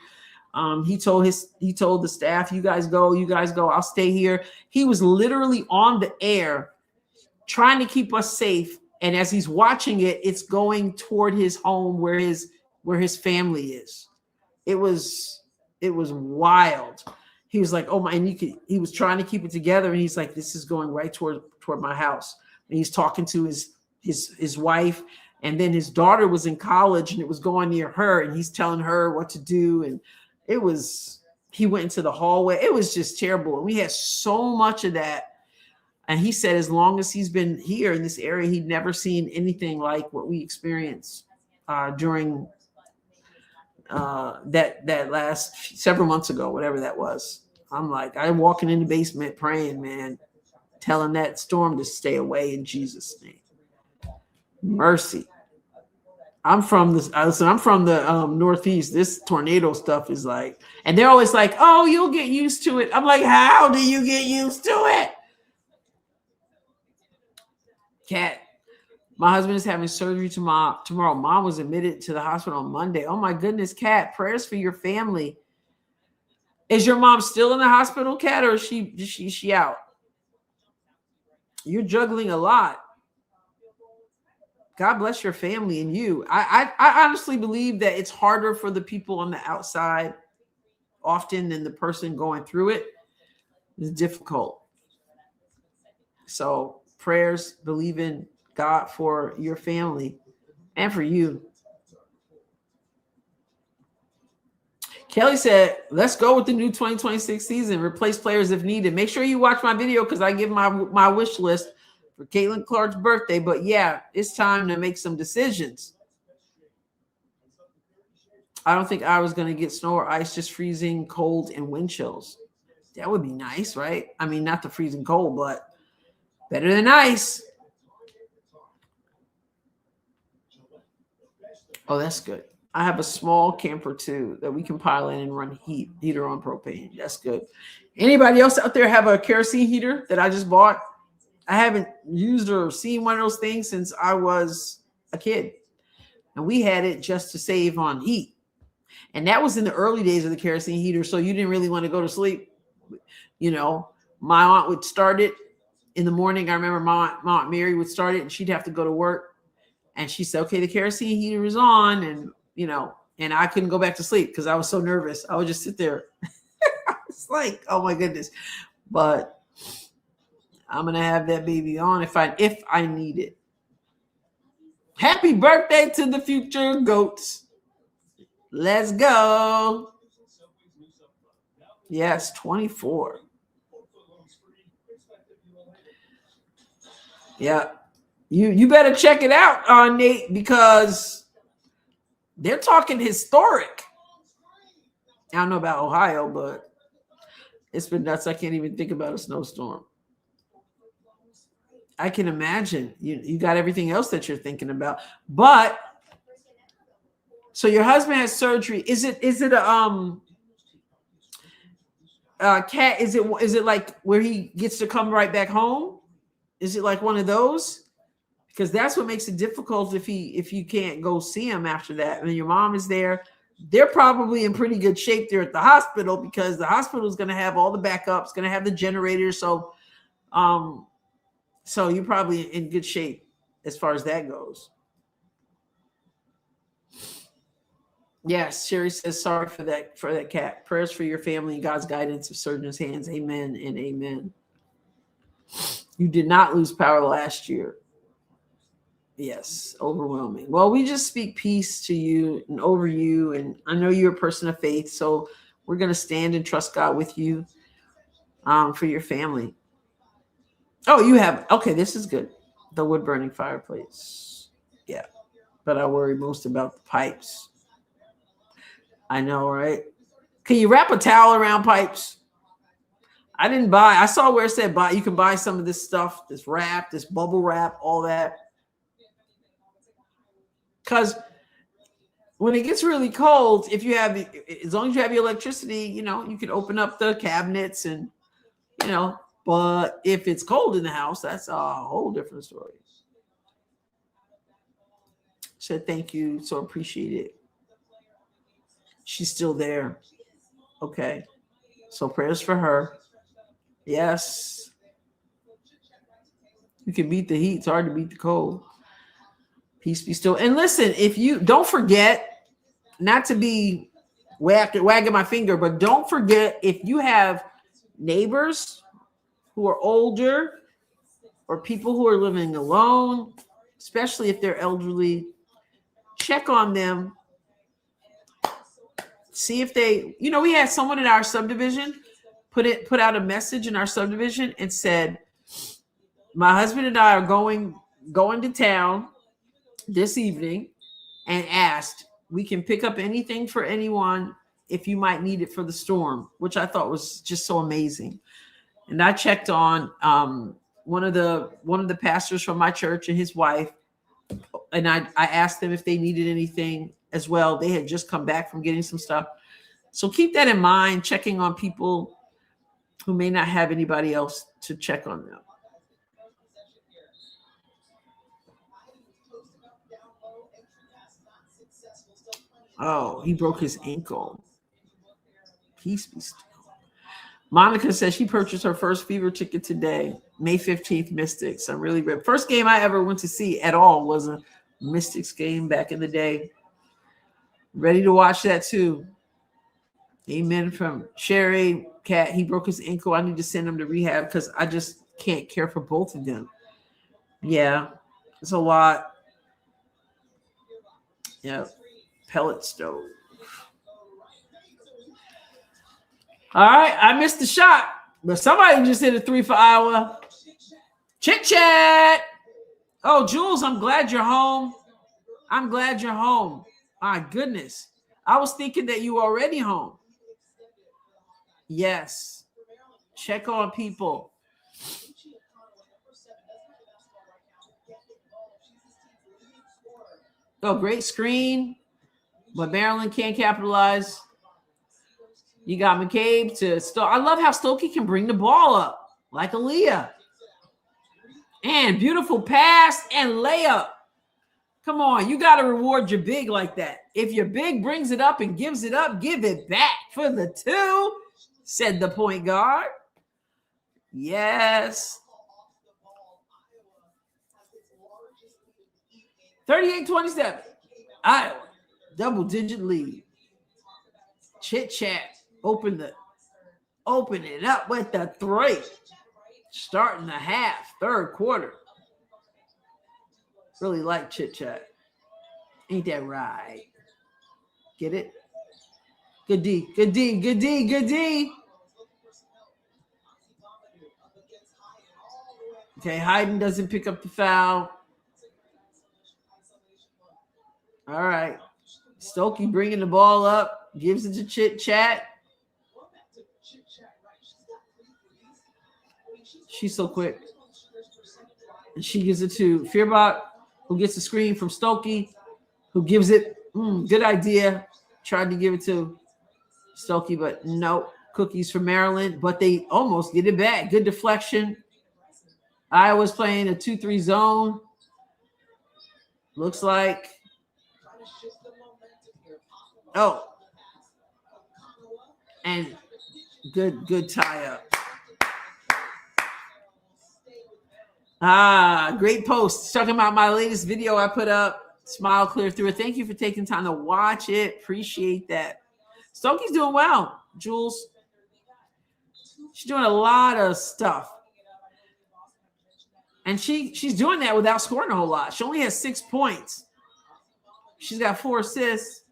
He told the staff, you guys go, I'll stay here. He was literally on the air trying to keep us safe. And as he's watching it, it's going toward his home where his family is. It was wild. He was like, oh my, and he was trying to keep it together. And he's like, this is going right toward my house. And he's talking to his wife. And then his daughter was in college and it was going near her. And he's telling her what to do. And he went into the hallway. It was just terrible. And we had so much of that. And he said, as long as he's been here in this area, he'd never seen anything like what we experienced during that last several months ago, whatever that was. I'm like, I'm walking in the basement praying, man, telling that storm to stay away in Jesus' name. Mercy. I'm from the Northeast. This tornado stuff is like, and they're always like, oh, you'll get used to it. I'm like, how do you get used to it? Kat, my husband is having surgery tomorrow. Mom was admitted to the hospital on Monday. Oh my goodness, Kat, prayers for your family. Is your mom still in the hospital, Kat, or is she out? You're juggling a lot. God bless your family and you. I honestly believe that it's harder for the people on the outside often than the person going through it. It's difficult. So prayers, believe in God for your family and for you. Kelly said, let's go with the new 2026 season. Replace players if needed. Make sure you watch my video because I give my wish list for Caitlin Clark's birthday. But yeah, it's time to make some decisions. I don't think I was going to get snow or ice, just freezing cold and wind chills. That would be nice, right? I mean, not the freezing cold, but better than ice. Oh, that's good. I have a small camper too that we can pile in and run heater on propane. That's good. Anybody else out there have a kerosene heater that I just bought? I haven't used or seen one of those things since I was a kid. And we had it just to save on heat. And that was in the early days of the kerosene heater. So you didn't really want to go to sleep. You know, my aunt would start it in the morning, I remember Mom Mary would start it and she'd have to go to work. And she said, okay, the kerosene heater is on. And, and I couldn't go back to sleep because I was so nervous. I would just sit there. It's like, oh my goodness. But I'm going to have that baby on if I need it. Happy birthday to the future goats. Let's go. Yes, 24. Yeah. You better check it out, Nate, because they're talking historic. I don't know about Ohio, but it's been nuts. I can't even think about a snowstorm. I can imagine you got everything else that you're thinking about. But so your husband has surgery. Is it a cat? Is it like where he gets to come right back home? Is it like one of those? Because that's what makes it difficult if you can't go see him after that. And your mom is there. They're probably in pretty good shape there at the hospital because the hospital is going to have all the backups, going to have the generator. So you're probably in good shape as far as that goes. Yes, Sherry says sorry for that cat. Prayers for your family and God's guidance of surgeon's hands. Amen and amen. You did not lose power last year. Yes, overwhelming. Well, we just speak peace to you and over you. And I know you're a person of faith, so we're going to stand and trust God with you for your family. Oh, you have. Okay, this is good. The wood burning fireplace. Yeah, but I worry most about the pipes. I know, right? Can you wrap a towel around pipes? I saw where it said buy. You can buy some of this stuff, this wrap, this bubble wrap, all that. Because when it gets really cold, as long as you have your electricity, you can open up the cabinets and, but if it's cold in the house, that's a whole different story. Said thank you. So appreciate it. She's still there. Okay. So prayers for her. Yes. You can beat the heat. It's hard to beat the cold. Peace be still. And listen, if you don't forget, not to be wagging my finger, but don't forget if you have neighbors who are older or people who are living alone, especially if they're elderly, check on them. See if they, we had someone in our subdivision put out a message in our subdivision and said, my husband and I are going to town this evening and asked, we can pick up anything for anyone if you might need it for the storm, which I thought was just so amazing. And I checked on one of the pastors from my church and his wife, and I asked them if they needed anything as well. They had just come back from getting some stuff. So keep that in mind, checking on people who may not have anybody else to check on them. Oh, he broke his ankle. Peace be still. Monica says she purchased her first Fever ticket today, May 15th, Mystics. I'm really good. First game I ever went to see at all was a Mystics game back in the day. Ready to watch that too. Amen from Sherry. Cat, he broke his ankle. I need to send him to rehab because I just can't care for both of them. Yeah, it's a lot. Yeah. Pellet stove. All right, I missed the shot, but somebody just hit a 3 for Iowa. Chit chat. Oh, Jules, I'm glad you're home. My goodness, I was thinking that you were already home. Yes, check on people. Oh, great screen. But Maryland can't capitalize. You got McCabe to Stoke. I love how Stokey can bring the ball up like Aaliyah. And beautiful pass and layup. Come on, you got to reward your big like that. If your big brings it up and gives it up, give it back for the 2, said the point guard. Yes. 38-27. Iowa, double-digit lead. Chit Chat open it up with the 3. Starting the half, third quarter. Really like Chit Chat. Ain't that right? Get it? Good D. Okay, Hayden doesn't pick up the foul. All right. Stokey bringing the ball up, gives it to Chit Chat. She's so quick. And she gives it to Fearbach, who gets the screen from Stokey, who gives it. Good idea. Tried to give it to Stokey, but no. Cookies for Maryland, but they almost get it back. Good deflection. Iowa's playing a 2-3 zone. Looks like. Oh. And good tie up. Great post. Talking about my latest video I put up. Smile clear through it. Thank you for taking time to watch it. Appreciate that. Stokey's doing well, Jules. She's doing a lot of stuff. And she's doing that without scoring a whole lot. She only has 6 points. She's got 4 assists.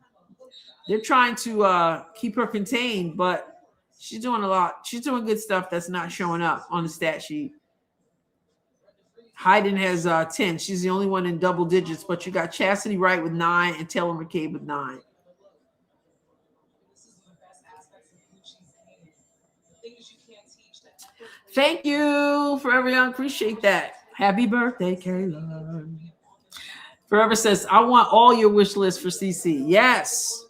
They're trying to keep her contained, but she's doing a lot. She's doing good stuff that's not showing up on the stat sheet. Hayden has 10. She's the only one in double digits, but you got Chastity Wright with 9 and Taylor McCabe with 9. Thank you, Forever Young. Appreciate that. Happy birthday, Kayla. Forever says, I want all your wish lists for CC. Yes.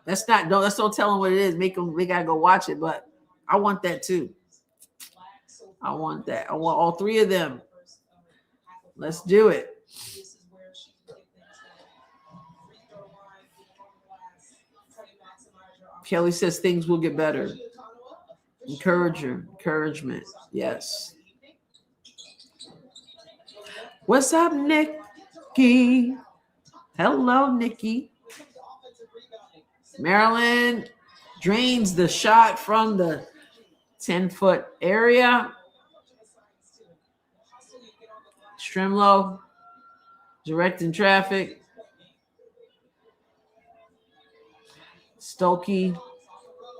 Let's don't tell them what it is. They gotta go watch it, but I want that too. I want that. I want all 3 of them. Let's do it. Kelly says things will get better. Encouragement. Yes. What's up, Nikki? Hello, Nikki. Maryland drains the shot from the 10-foot area. Strimlow directing traffic. Stokey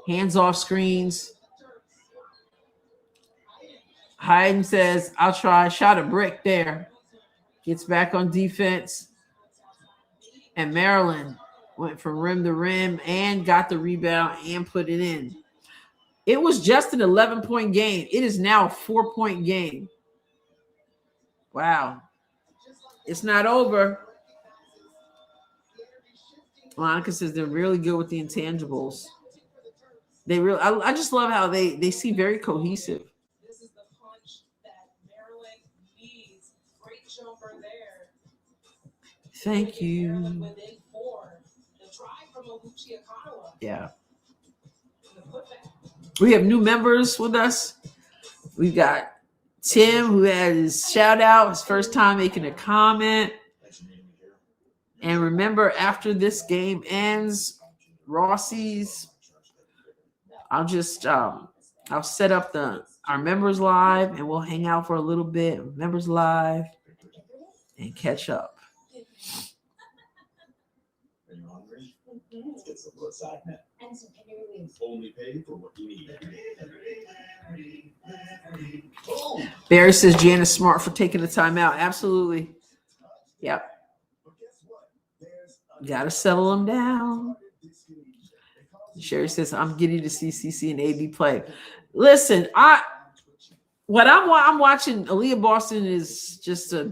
hands off screens. Hayden says, I'll try. Shot a brick there. Gets back on defense. And Maryland went from rim to rim and got the rebound and put it in. It was just an 11-point game. It is now a 4-point game. Wow. It's not over. Monica says they're really good with the intangibles. I just love how they seem very cohesive. Thank you. Yeah. We have new members with us. We've got Tim, who had his shout out, his first time making a comment. And remember, after this game ends, Rossi's, I'll set up our members live and we'll hang out for a little bit, members live, and catch up. Only pay for what you need. Barry says Janice smart for taking the time out. Absolutely. Yep. Gotta settle them down. Sherry says I'm getting to see CC and AB play. Listen, I'm watching. Aaliyah Boston is just a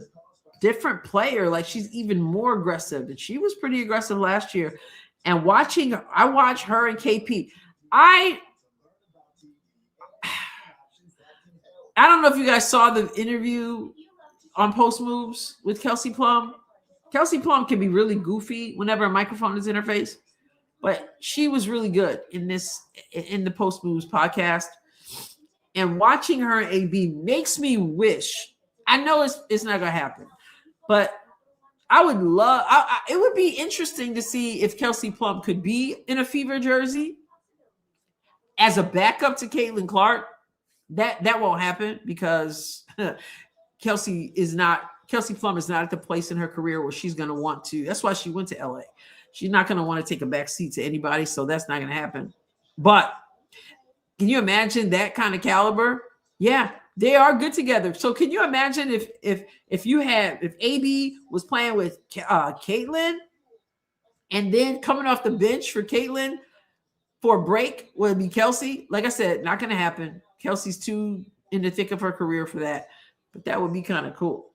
different player. Like, she's even more aggressive, and she was pretty aggressive last year. And I watch her and KP. I don't know if you guys saw the interview on Post Moves with Kelsey Plum. Kelsey Plum can be really goofy whenever a microphone is in her face, but she was really good in the Post Moves podcast. And watching her and AB makes me wish. I know it's not gonna happen, But I would love. It would be interesting to see if Kelsey Plum could be in a Fever jersey as a backup to Caitlin Clark. That won't happen because Kelsey Plum is not at the place in her career where she's going to want to. That's why she went to LA. She's not going to want to take a back seat to anybody, so that's not going to happen. But can you imagine that kind of caliber? Yeah, they are good together. So can you imagine if AB was playing with Caitlin, and then coming off the bench for Caitlin for a break would be Kelsey? Like I said, not going to happen. Kelsey's too in the thick of her career for that, but that would be kind of cool.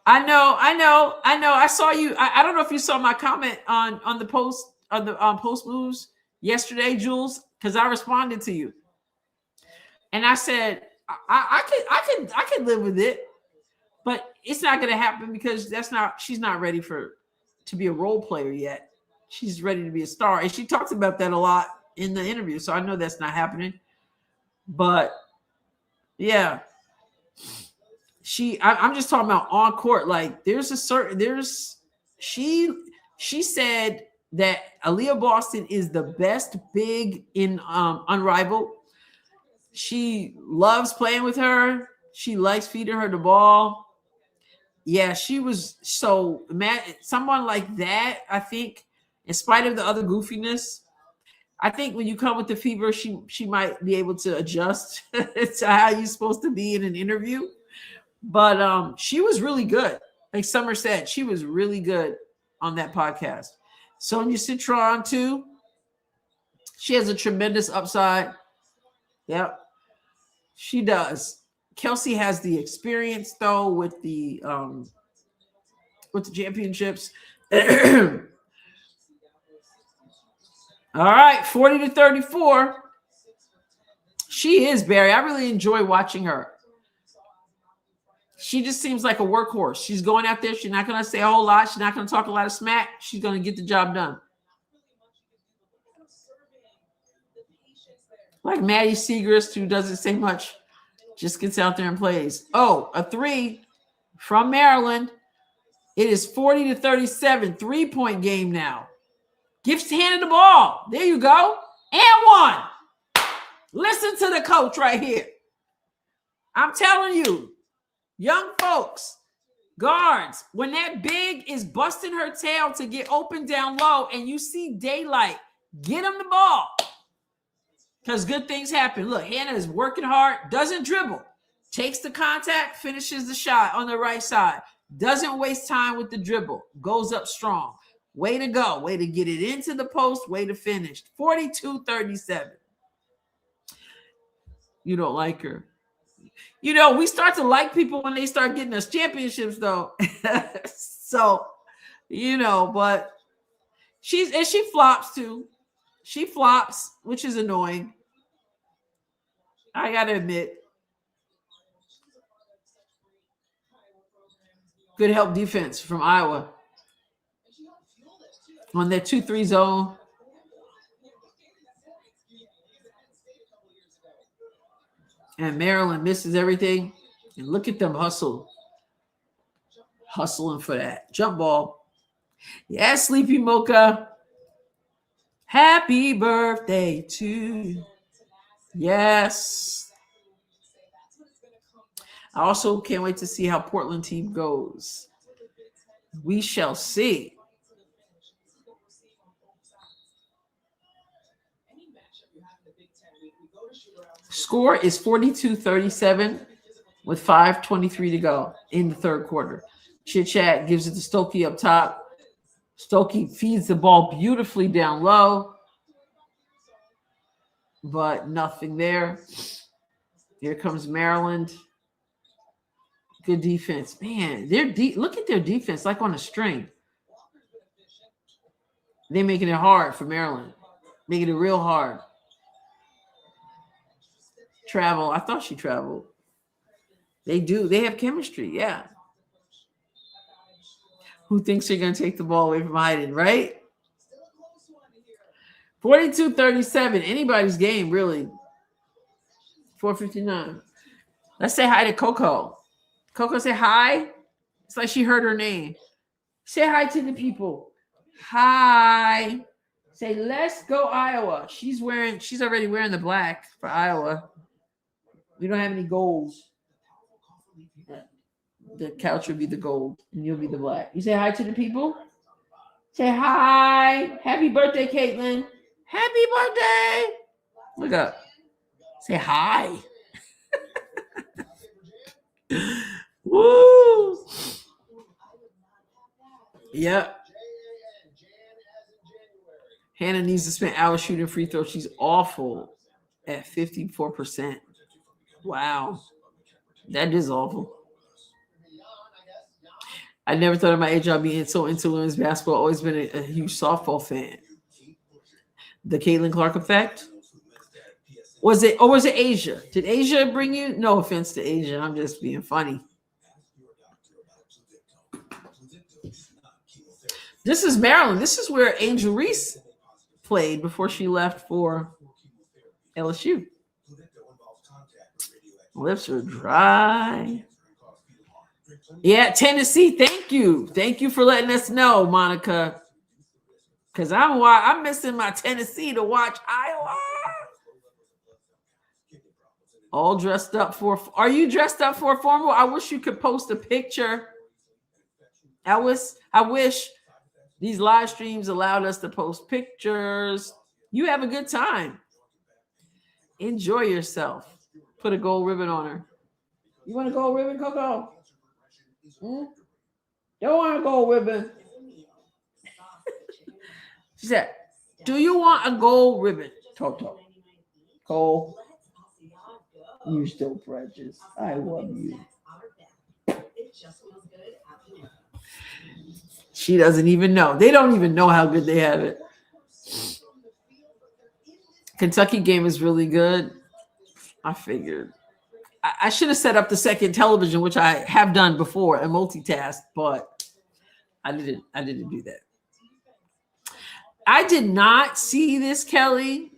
I know. I saw you. I don't know if you saw my comment on the post on the post moves yesterday, Jules, because I responded to you, and I said I could live with it, but it's not going to happen because she's not ready to be a role player yet. She's ready to be a star, and she talks about that a lot in the interview. So I know that's not happening, but yeah. I'm just talking about on court. Like she said that Aaliyah Boston is the best big in Unrivaled. She loves playing with her. She likes feeding her the ball. Yeah, she was so mad. Someone like that, I think, in spite of the other goofiness, I think when you come with the Fever, she might be able to adjust to how you're supposed to be in an interview. But she was really good. Like Summer said, she was really good on that podcast. Sonia Citron, too. She has a tremendous upside. Yep, she does. Kelsey has the experience, though, with the championships. All right, 40-34. She is, Barry. I really enjoy watching her. She just seems like a workhorse. She's going out there. She's not going to say a whole lot. She's not going to talk a lot of smack. She's going to get the job done. Like Maddie Segrist, who doesn't say much, just gets out there and plays. Oh, a three from Maryland. It is 40-37, 3-point game now. Gifts handed the ball. There you go. And one. Listen to the coach right here. I'm telling you. Young folks, guards, when that big is busting her tail to get open down low and you see daylight, get him the ball. Because good things happen. Look, Hannah is working hard, doesn't dribble, takes the contact, finishes the shot on the right side, doesn't waste time with the dribble, goes up strong. Way to go. Way to get it into the post, way to finish. 42-37. You don't like her. You know, we start to like people when they start getting us championships, though. So, you know, but she flops too. She flops, which is annoying. I gotta admit. Good help defense from Iowa. On that 2-3 zone. And Maryland misses everything. And look at them hustling for that. Jump ball. Yeah, Sleepy Mocha. Happy birthday to you. Yes. I also can't wait to see how Portland team goes. We shall see. Score is 42-37 with 5:23 to go in the third quarter. Chit Chat gives it to Stokey up top. Stokey feeds the ball beautifully down low, but nothing there. Here comes Maryland. Good defense. Man, look at their defense like on a string. They're making it hard for Maryland. Making it real hard. Travel. I thought she traveled. They do. They have chemistry. Yeah. Who thinks they're going to take the ball away from Hayden, right? 42-37. Anybody's game, really. 4:59. Let's say hi to Coco. Coco, say hi. It's like she heard her name. Say hi to the people. Hi. Say, let's go Iowa. She's already wearing the black for Iowa. We don't have any gold. The couch will be the gold and you'll be the black. You say hi to the people? Say hi. Happy birthday, Caitlin. Happy birthday. Look up. Say hi. Woo. Yep. Hannah needs to spend hours shooting free throws. She's awful at 54%. Wow. That is awful. I never thought of my age I'd being so into women's basketball. Always been a huge softball fan. The Caitlin Clark effect? Was it Asia? Did Asia bring you? No offense to Asia. I'm just being funny. This is Maryland. This is where Angel Reese played before she left for LSU. Lips are dry. Yeah, Tennessee. Thank you. Thank you for letting us know, Monica. Because I'm missing my Tennessee to watch Iowa. All dressed up for. Are you dressed up for a formal? I wish you could post a picture. I wish these live streams allowed us to post pictures. You have a good time. Enjoy yourself. Put a gold ribbon on her. You want a gold ribbon, Coco? Don't want a gold ribbon. She said, do you want a gold ribbon? Toto. Cole, you're still precious. I love you. She doesn't even know. They don't even know how good they have it. Kentucky game is really good. I figured. I should have set up the second television, which I have done before and multitask, but I didn't do that. I did not see this, Kelly.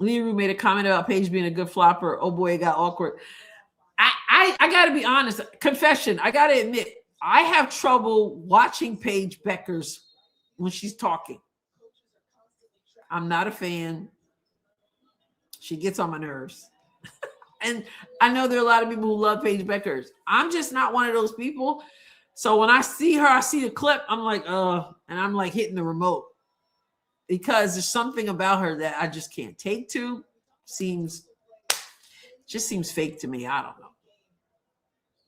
Leroux made a comment about Paige being a good flopper. Oh boy, it got awkward. I gotta be honest. Confession, I gotta admit, I have trouble watching Paige Beckers when she's talking. I'm not a fan. She gets on my nerves. And I know there are a lot of people who love Paige Beckers. I'm just not one of those people. So when I see her, I see the clip, I'm like, and I'm like hitting the remote. Because there's something about her that I just can't take to. Seems fake to me. I don't know.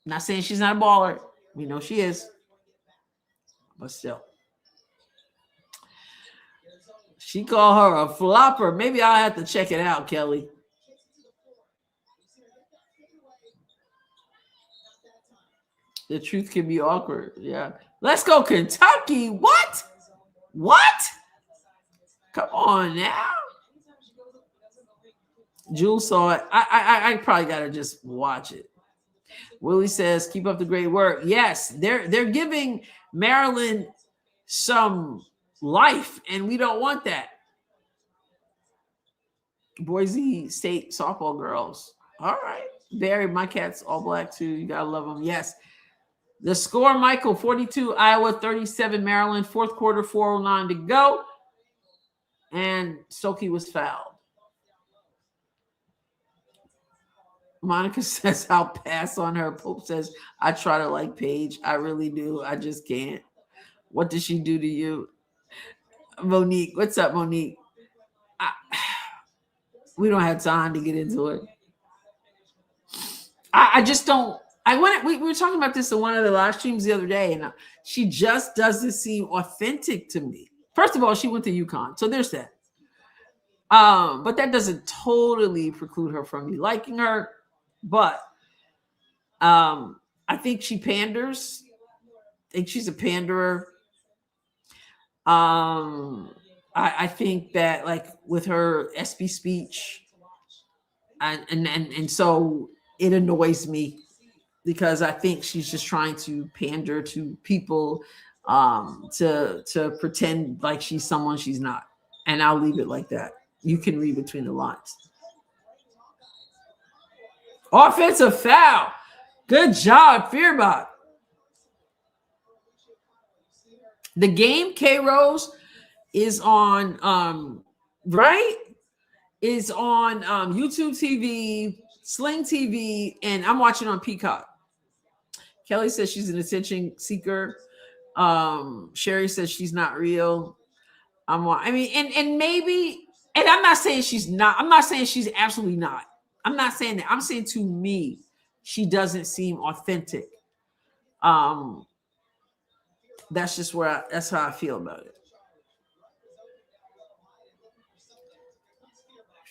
I'm not saying she's not a baller. We know she is. But still. She called her a flopper. Maybe I'll have to check it out, Kelly. The truth can be awkward. Yeah. Let's go, Kentucky. What? Come on now. Jules saw it. I probably gotta just watch it. Willie says, keep up the great work. Yes, they're giving Maryland some life, and we don't want that. Boise State softball girls. All right. Barry, my cat's all black too. You gotta love them. Yes. The score, Michael, 42, Iowa, 37, Maryland, fourth quarter, 4:09 to go. And Stokey was fouled. Monica says, I'll pass on her. Pope says, I try to like Paige. I really do. I just can't. What did she do to you? Monique. What's up, Monique? We don't have time to get into it. I just don't. We were talking about this in one of the live streams the other day, and she just doesn't seem authentic to me. First of all, she went to UConn, so there's that. But that doesn't totally preclude her from me liking her. But I think she panders. I think she's a panderer. I think that, like, with her SB speech, and so it annoys me. Because I think she's just trying to pander to people to pretend like she's someone she's not. And I'll leave it like that. You can read between the lines. Offensive foul. Good job, Fearbot. The game, K Rose, is on right? Is on YouTube TV, Sling TV, and I'm watching on Peacock. Kelly says she's an attention seeker. Sherry says she's not real. I mean, and maybe, and I'm not saying she's not. I'm not saying she's absolutely not. I'm not saying that. I'm saying to me, she doesn't seem authentic. That's just that's how I feel about it.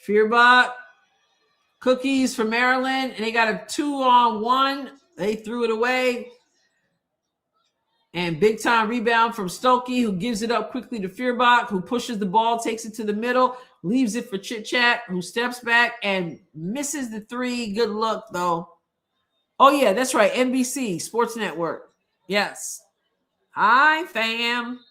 Fearbot cookies for Maryland, and they got a 2-on-1. They threw it away. And big time rebound from Stokey, who gives it up quickly to Fearbach, who pushes the ball, takes it to the middle, leaves it for Chit Chat, who steps back and misses the three. Good luck, though. Oh, yeah, that's right. NBC, Sports Network. Yes. Hi, fam.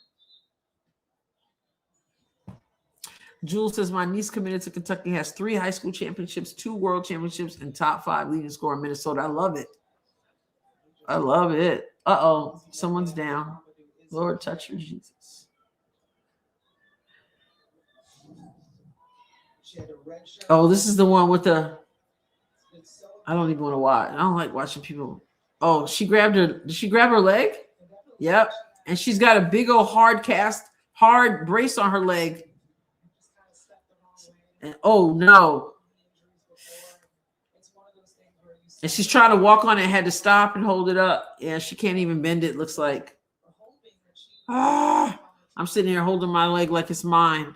Jules says, my niece committed to Kentucky, has 3 high school championships, 2 world championships, and top 5 leading scorer in Minnesota. I love it. I love it. Uh-oh, someone's down. Lord, touch her, Jesus. Oh, this is the one with the, I don't even want to watch. I don't like watching people. Oh, she grabbed her. Did she grab her leg? Yep. And she's got a big old hard brace on her leg. And oh, no. And she's trying to walk on it, had to stop and hold it up. Yeah, she can't even bend it, looks like. I'm sitting here holding my leg like it's mine.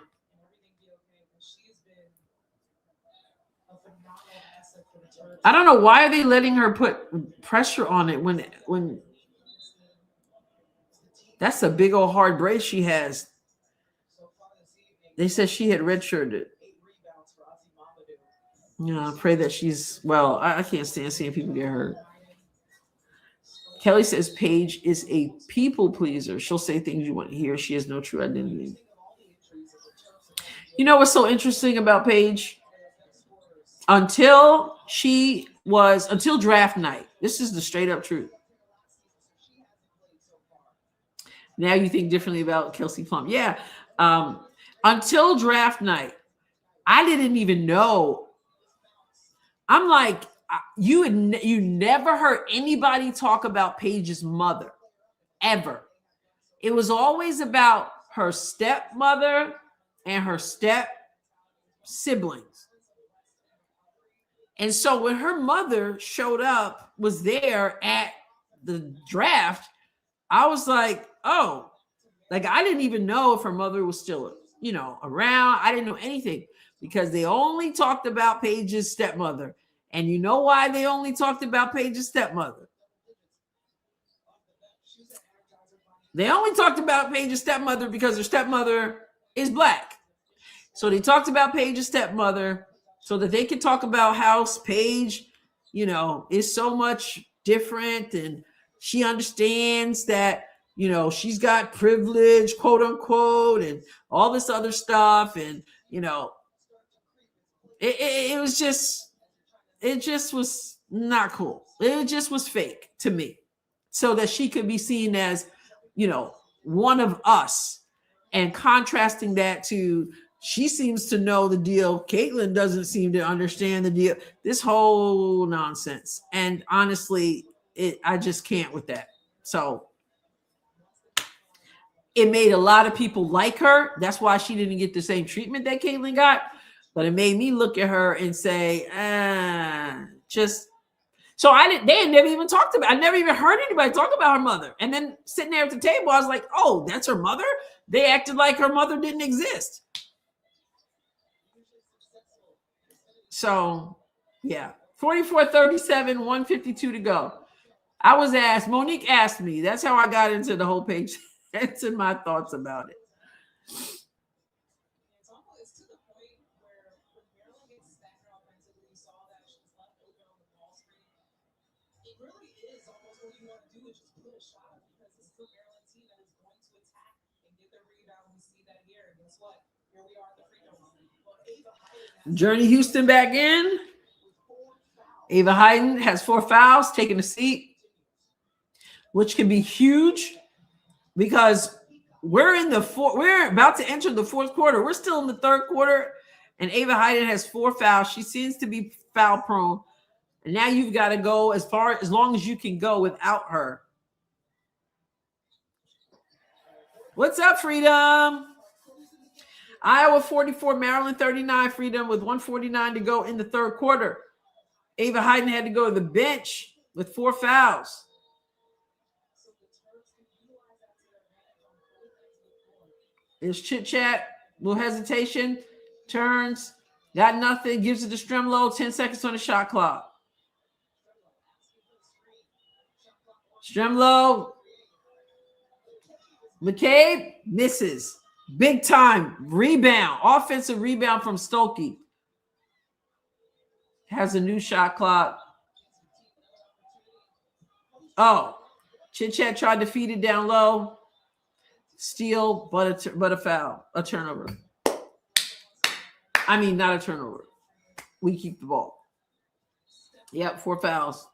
I don't know, why are they letting her put pressure on it when that's a big old hard brace she has. They said she had redshirted. Yeah, I pray that she's well. I can't stand seeing people get hurt. Kelly says Paige is a people pleaser. She'll say things you want to hear. She has no true identity. You know what's so interesting about Paige? Until draft night. This is the straight up truth. Now you think differently about Kelsey Plum. Yeah. Until draft night, I didn't even know. I'm like, you never heard anybody talk about Paige's mother, ever. It was always about her stepmother and her step siblings. And so when her mother was there at the draft, I was like, oh, like I didn't even know if her mother was still, around. I didn't know anything because they only talked about Paige's stepmother. And you know why they only talked about Paige's stepmother? They only talked about Paige's stepmother because her stepmother is Black. So they talked about Paige's stepmother so that they could talk about how Paige, is so much different and she understands that, she's got privilege, quote unquote, and all this other stuff. And, it just was not cool. It just was fake to me so that she could be seen as, one of us, and contrasting that to she seems to know the deal. Caitlin doesn't seem to understand the deal. This whole nonsense. And honestly, I just can't with that. So it made a lot of people like her. That's why she didn't get the same treatment that Caitlin got. But it made me look at her and say, so they had never even talked about, I never even heard anybody talk about her mother. And then sitting there at the table, I was like, oh, that's her mother? They acted like her mother didn't exist. So, yeah, 44-37, 152 to go. I was asked, Monique asked me, that's how I got into the whole page. That's in my thoughts about it. Journey Houston back in. Ava Hayden has 4 fouls, taking a seat, which can be huge because We're about to enter the fourth quarter. We're still in the third quarter, and Ava Hayden has 4 fouls. She seems to be foul prone. And now you've got to go as long as you can go without her. What's up, Freedom? Iowa 44, Maryland 39, Freedom with 1:49 to go in the third quarter. Ava Hayden had to go to the bench with 4 fouls. There's chit chat, little hesitation, turns, got nothing, gives it to Stremlow, 10 seconds on the shot clock. Stremlow, McCabe misses. Big time rebound, offensive rebound from Stokey. Has a new shot clock. Oh, Chit Chat tried to feed it down low. Steal, but a foul, a turnover. I mean, not a turnover. We keep the ball. Yep, 4 fouls.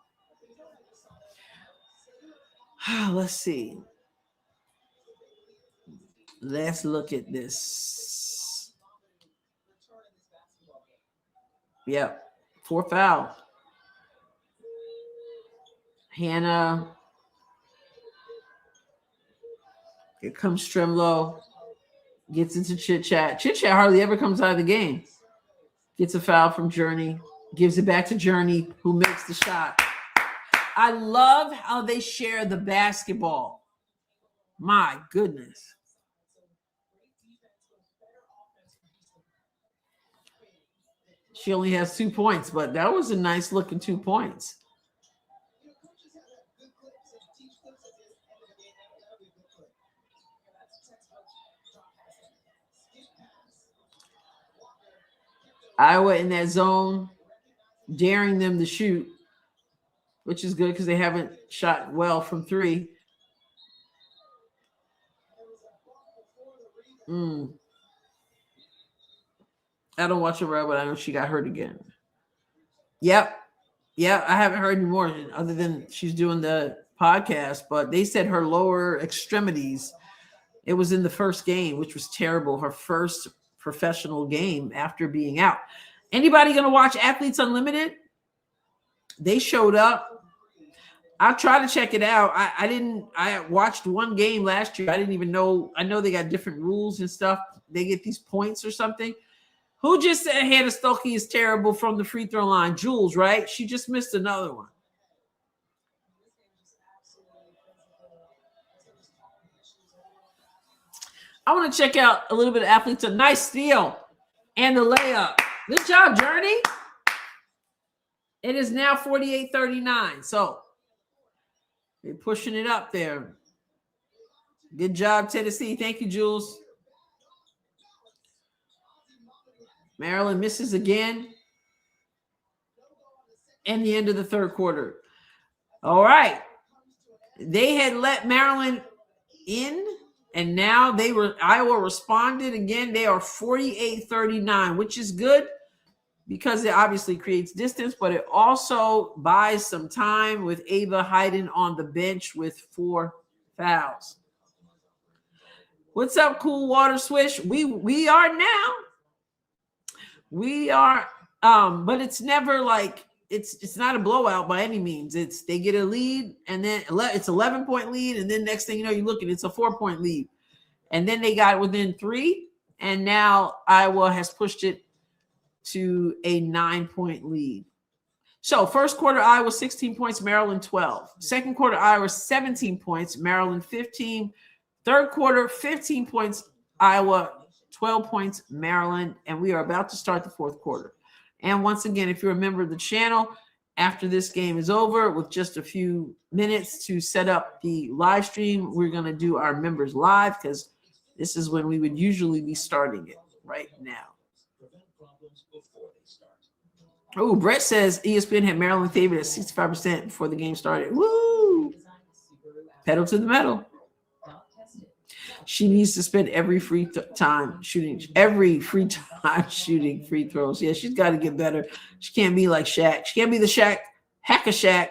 Let's see. Let's look at this. Yep, 4 fouls. Hannah. Here comes Stremlow. Gets into Chit Chat. Chit Chat hardly ever comes out of the game. Gets a foul from Journey. Gives it back to Journey, who makes the shot. I love how they share the basketball. My goodness. She only has 2 points, but that was a nice looking 2 points. Iowa in that zone, daring them to shoot, which is good because they haven't shot well from 3. I don't watch her, but I know she got hurt again. Yep. Yeah, I haven't heard any more other than she's doing the podcast, but they said her lower extremities, it was in the first game, which was terrible. Her first professional game after being out. Anybody going to watch Athletes Unlimited? They showed up. I tried to check it out. I watched one game last year. I didn't even know. I know they got different rules and stuff. They get these points or something. Who just said Hannah Stokey is terrible from the free throw line? Jules, right? She just missed another one. I want to check out a little bit of Athletes. A nice steal and the layup. Good job, Journey. It is now 48-39. So they're pushing it up there. Good job, Tennessee. Thank you, Jules. Maryland misses again. And the end of the third quarter. All right. They had let Maryland in. And now Iowa responded again. They are 48-39, which is good because it obviously creates distance, but it also buys some time with Ava Hayden on the bench with 4 fouls. What's up, Cool Water Swish? We are now. We are, but it's never like it's not a blowout by any means. They get a lead and then it's 11-point lead, and then next thing you know, you look at it's a 4-point lead, and then they got within 3, and now Iowa has pushed it to a 9-point lead. So first quarter, Iowa 16 points, Maryland 12. Second quarter, Iowa 17 points, Maryland 15. Third quarter, 15 points, Iowa 12 points, Maryland, and we are about to start the fourth quarter. And once again, if you're a member of the channel, after this game is over, with just a few minutes to set up the live stream, we're going to do our members live because this is when we would usually be starting it right now. Oh, Brett says ESPN had Maryland favored at 65% before the game started. Woo! Pedal to the metal. She needs to spend every free time shooting free throws. Yeah, she's got to get better. She can't be like Shaq. She can't be the Shaq, hack a Shaq.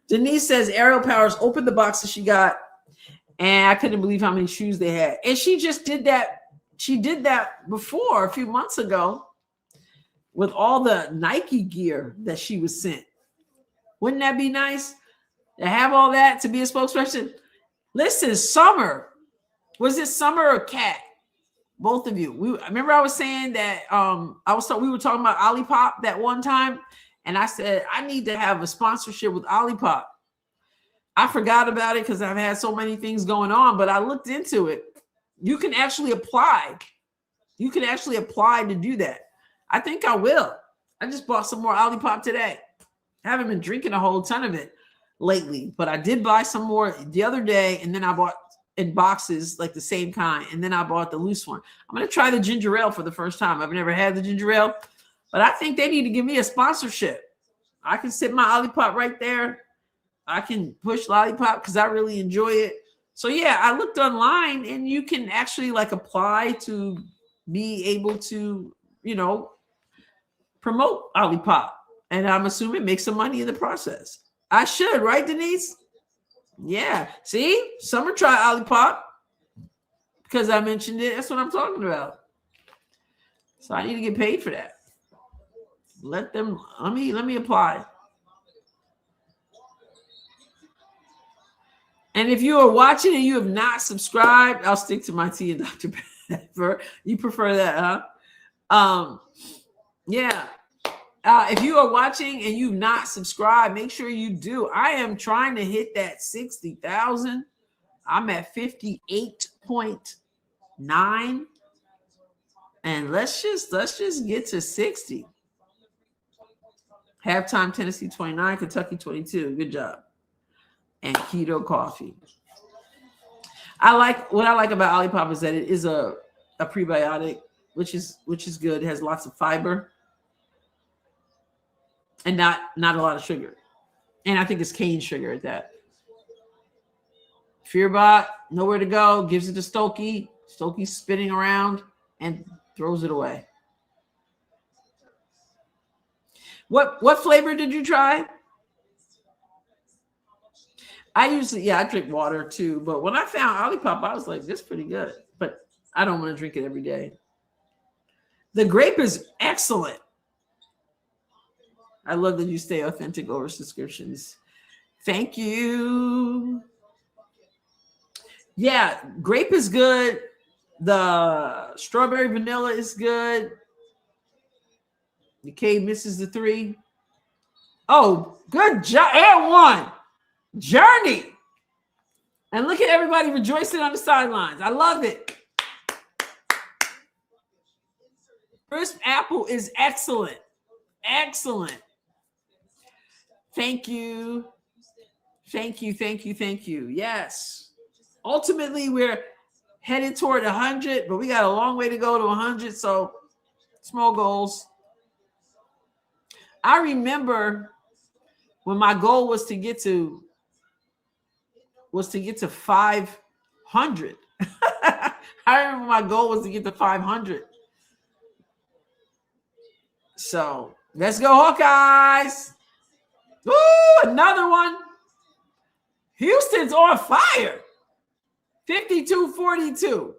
Denise says aerial powers opened the box that she got And I couldn't believe how many shoes they had. And she just did that. She did that before a few months ago with all the Nike gear that she was sent. Wouldn't that be nice to have all that, to be a spokesperson? Listen, Summer. Was it Summer or Kat? Both of you. Remember I was saying that we were talking about Olipop that one time, and I said I need to have a sponsorship with Olipop. I forgot about it because I've had so many things going on, but I looked into it. You can actually apply. You can actually apply to do that. I think I will. I just bought some more Olipop today. I haven't been drinking a whole ton of it lately, but I did buy some more the other day, and then I bought in boxes like the same kind, and then I bought the loose one. I'm going to try the ginger ale for the first time. I've never had the ginger ale, but I think they need to give me a sponsorship. I can sit my Olipop right there. I can push Lollipop because I really enjoy it. So yeah, I looked online, and you can actually like apply to be able to, promote Olipop. And I'm assuming make some money in the process. I should, right, Denise? Yeah. See, Summer tried Olipop because I mentioned it. That's what I'm talking about. So I need to get paid for that. Let me apply. And if you are watching and you have not subscribed, I'll stick to my tea and Dr. Pepper. You prefer that, huh? Yeah. If you are watching and you've not subscribed, make sure you do. I am trying to hit that 60,000. I'm at 58.9. And let's just get to 60. Halftime, Tennessee 29, Kentucky 22. Good job. And keto coffee. What I like about Olipop is that it is a prebiotic, which is good. It has lots of fiber and not a lot of sugar. And I think it's cane sugar at that. Fearbot, nowhere to go, gives it to Stokey. Stokey's spinning around and throws it away. What flavor did you try? I drink water too, but when I found Olipop, I was like, this is pretty good, but I don't want to drink it every day. The grape is excellent. I love that you stay authentic over subscriptions. Thank you. Yeah, grape is good. The strawberry vanilla is good. The K misses the 3. Oh, good job. And 1. Journey. And look at everybody rejoicing on the sidelines. I love it. Crisp apple is excellent. Excellent. Thank you. Thank you. Thank you. Thank you. Yes. Ultimately, we're headed toward 100, but we got a long way to go to 100. So small goals. I remember when my goal was to get to 500. I remember my goal was to get to 500. So let's go, Hawkeyes. Ooh, another one. Houston's on fire. 52-42.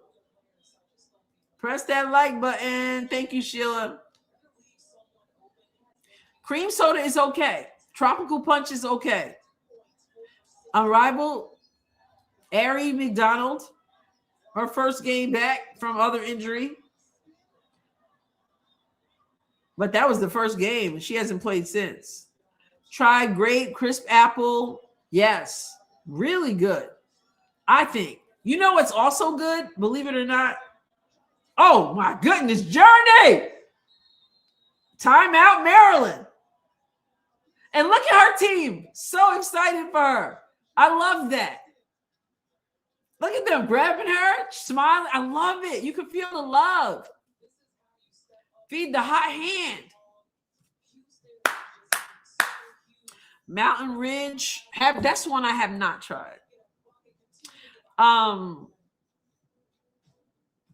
Press that like button. Thank you, Sheila. Cream soda is okay. Tropical punch is okay. Unrivaled Ari McDonald, her first game back from other injury. But that was the first game. She hasn't played since. Try grape, crisp apple. Yes, really good. I think. You know what's also good? Believe it or not. Oh, my goodness. Journey. Timeout, Maryland. And look at her team. So excited for her. I love that. Look at them grabbing her, smiling. I love it. You can feel the love. Feed the hot hand. Mountain Ridge. That's one I have not tried.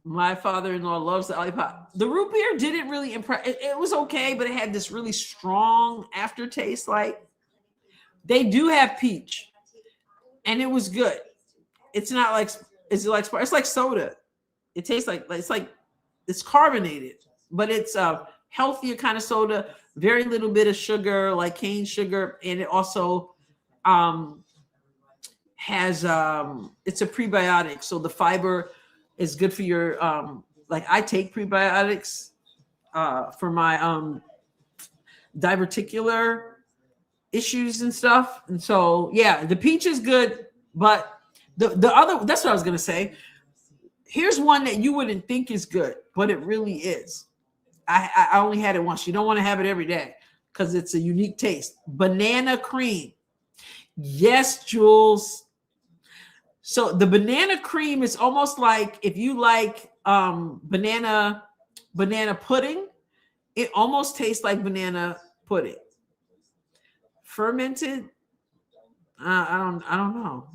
My father-in-law loves the Olipop. The root beer didn't really impress. It was okay, but it had this really strong aftertaste. Like they do have peach, and it was good. It's not like it's like soda. It tastes like it's carbonated, but it's a healthier kind of soda. Very little bit of sugar, like cane sugar, and it also um, has it's a prebiotic, so the fiber is good for your like I take prebiotics for my diverticular issues and stuff, and so yeah, the peach is good, but the other, that's what I was gonna say. Here's one that you wouldn't think is good, but it really is. I only had it once. You don't want to have it every day because it's a unique taste. Banana cream. Yes, Jules. So the banana cream is almost like if you like banana pudding, it almost tastes like banana pudding. Fermented. I don't know.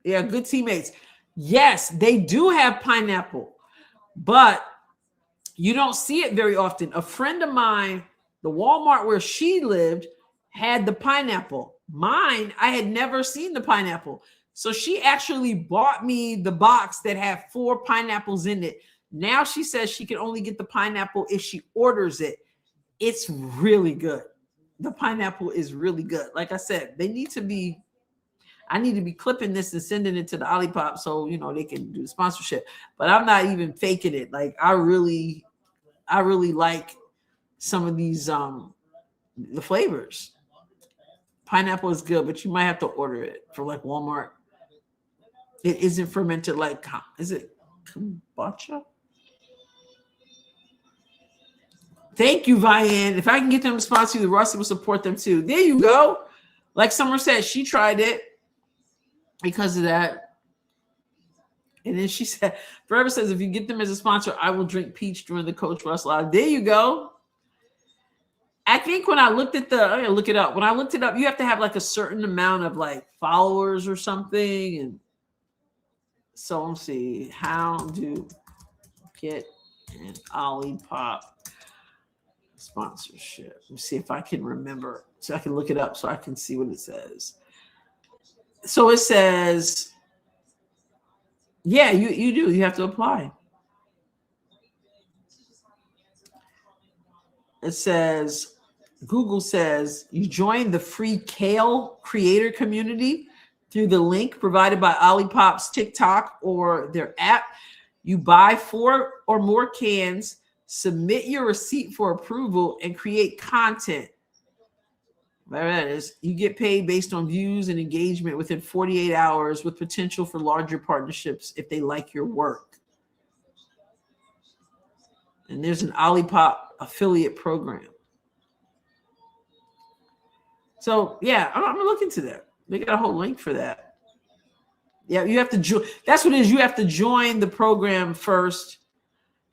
Yeah, good teammates. Yes, they do have pineapple, but you don't see it very often. A friend of mine, the Walmart where she lived, had the pineapple. Mine, I had never seen the pineapple. So she actually bought me the box that had 4 pineapples in it. Now she says she can only get the pineapple if she orders it. It's really good. The pineapple is really good. Like I said, I need to be clipping this and sending it to the Olipop so they can do sponsorship. But I'm not even faking it. Like I really like some of these the flavors. Pineapple is good, but you might have to order it for like Walmart. It isn't fermented like, is it kombucha? Thank you, Vianne. If I can get them to sponsor you, the Rusty will support them too. There you go. Like Summer said, she tried it because of that. And then she said, Forever says, if you get them as a sponsor, I will drink peach during the Coach Russ Live. There you go. I think when I looked at I'm gonna look it up. When I looked it up, you have to have like a certain amount of like followers or something. And so let's see, how to get an Olipop sponsorship. Let me see if I can remember, so I can look it up so I can see what it says. So it says, yeah, you do. You have to apply. It says, Google says you join the free kale creator community through the link provided by Olipop's TikTok or their app. You buy 4 or more cans, submit your receipt for approval, and create content. Whatever that is, you get paid based on views and engagement within 48 hours with potential for larger partnerships if they like your work. And there's an Olipop affiliate program. So yeah, I'm gonna look into that. They got a whole link for that. Yeah, you have to join. That's what it is. You have to join the program first.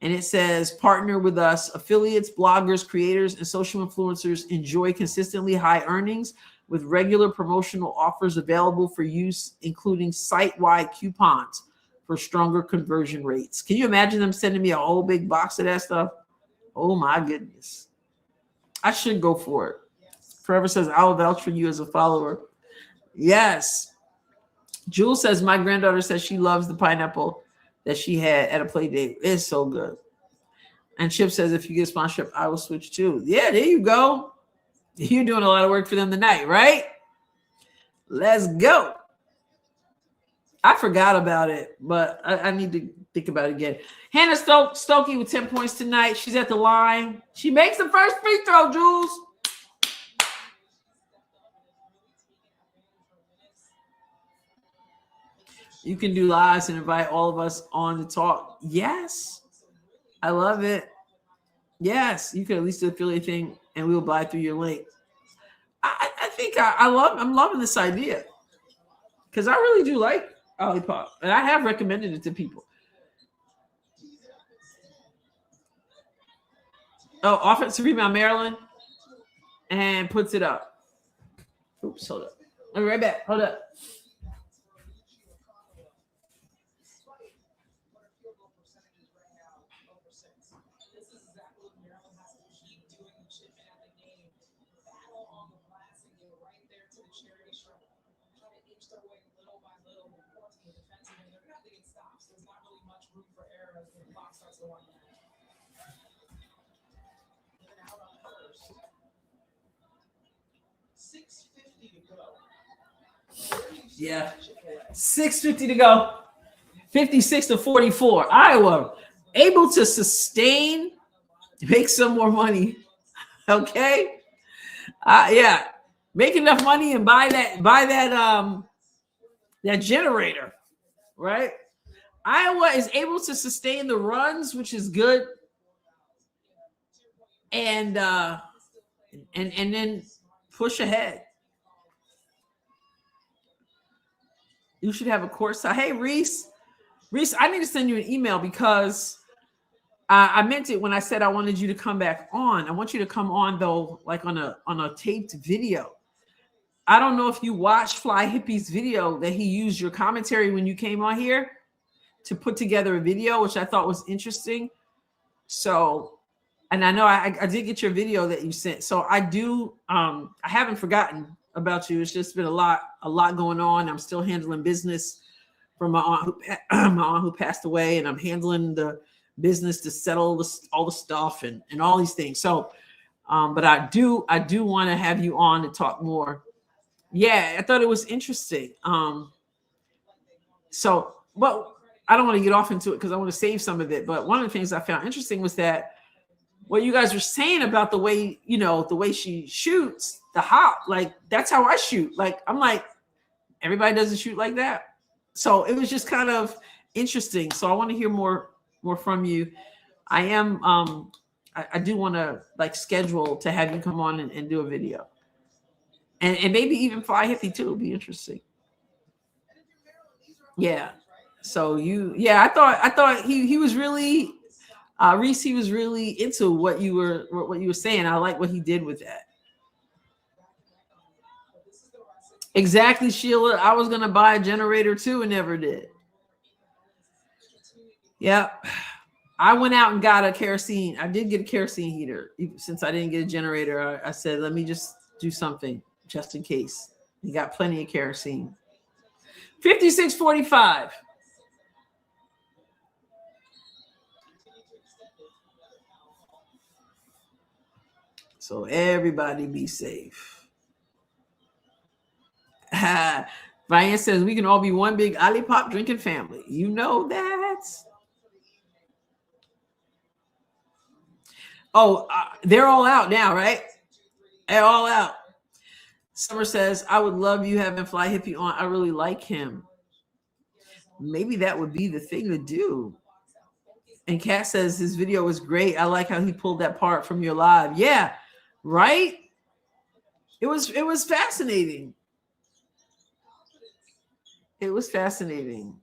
And it says, partner with us. Affiliates, bloggers, creators, and social influencers enjoy consistently high earnings with regular promotional offers available for use, including site-wide coupons for stronger conversion rates. Can you imagine them sending me a whole big box of that stuff? Oh my goodness. I should go for it. Forever says, I'll vouch for you as a follower. Yes. Jules says, my granddaughter says she loves the pineapple that she had at a play date. It's so good. And Chip says, if you get sponsorship, I will switch too. Yeah, there you go. You're doing a lot of work for them tonight, right? Let's go. I forgot about it, but I need to think about it again. Hannah Stokey with 10 points tonight. She's at the line. She makes the first free throw, Jules. You can do lives and invite all of us on to talk. Yes. I love it. Yes. You can at least do the affiliate thing and we'll buy through your link. I think I'm loving this idea because I really do like Olipop and I have recommended it to people. Oh, offensive rebound, Maryland, and puts it up. Oops, hold up. I'll be right back. Hold up. Yeah. 6:50 to go. 56-44. Iowa able to sustain, make some more money. Okay. Yeah. Make enough money and buy that generator, right? Iowa is able to sustain the runs, which is good. And then push ahead. You should have a course. Hey, Reese, I need to send you an email because I meant it when I said I wanted you to come back on. I want you to come on though, like on a taped video. I don't know if you watched Fly Hippie's video that he used your commentary when you came on here to put together a video, which I thought was interesting. So, and I know I did get your video that you sent. So I do, I haven't forgotten about you. It's just been a lot going on. I'm still handling business from my aunt who passed away, and I'm handling the business to settle all the stuff and all these things. So, but I do want to have you on to talk more. Yeah, I thought it was interesting. So, but I don't want to get off into it because I want to save some of it. But one of the things I found interesting was that what you guys were saying about the way, the way she shoots the hop, like that's how I shoot. Like, I'm like, everybody doesn't shoot like that. So it was just kind of interesting. So I want to hear more from you. I am, I do want to like schedule to have you come on and do a video. And maybe even Fly Hippie too. It'll be interesting. Yeah. So I thought he was really, Reese, he was really into what you were saying. I like what he did with that. Exactly, Sheila. I was going to buy a generator too and never did. Yep. I went out and got a kerosene. I did get a kerosene heater. Since I didn't get a generator, I said, let me just do something just in case. You got plenty of kerosene. 56-45. So everybody be safe. Ryan says we can all be one big Olipop drinking family. You know that. Oh, they're all out now, right? They're all out. Summer says, I would love you having Fly Hippie on. I really like him. Maybe that would be the thing to do. And Kat says his video was great. I like how he pulled that part from your live. Yeah, right? It was fascinating. It was fascinating.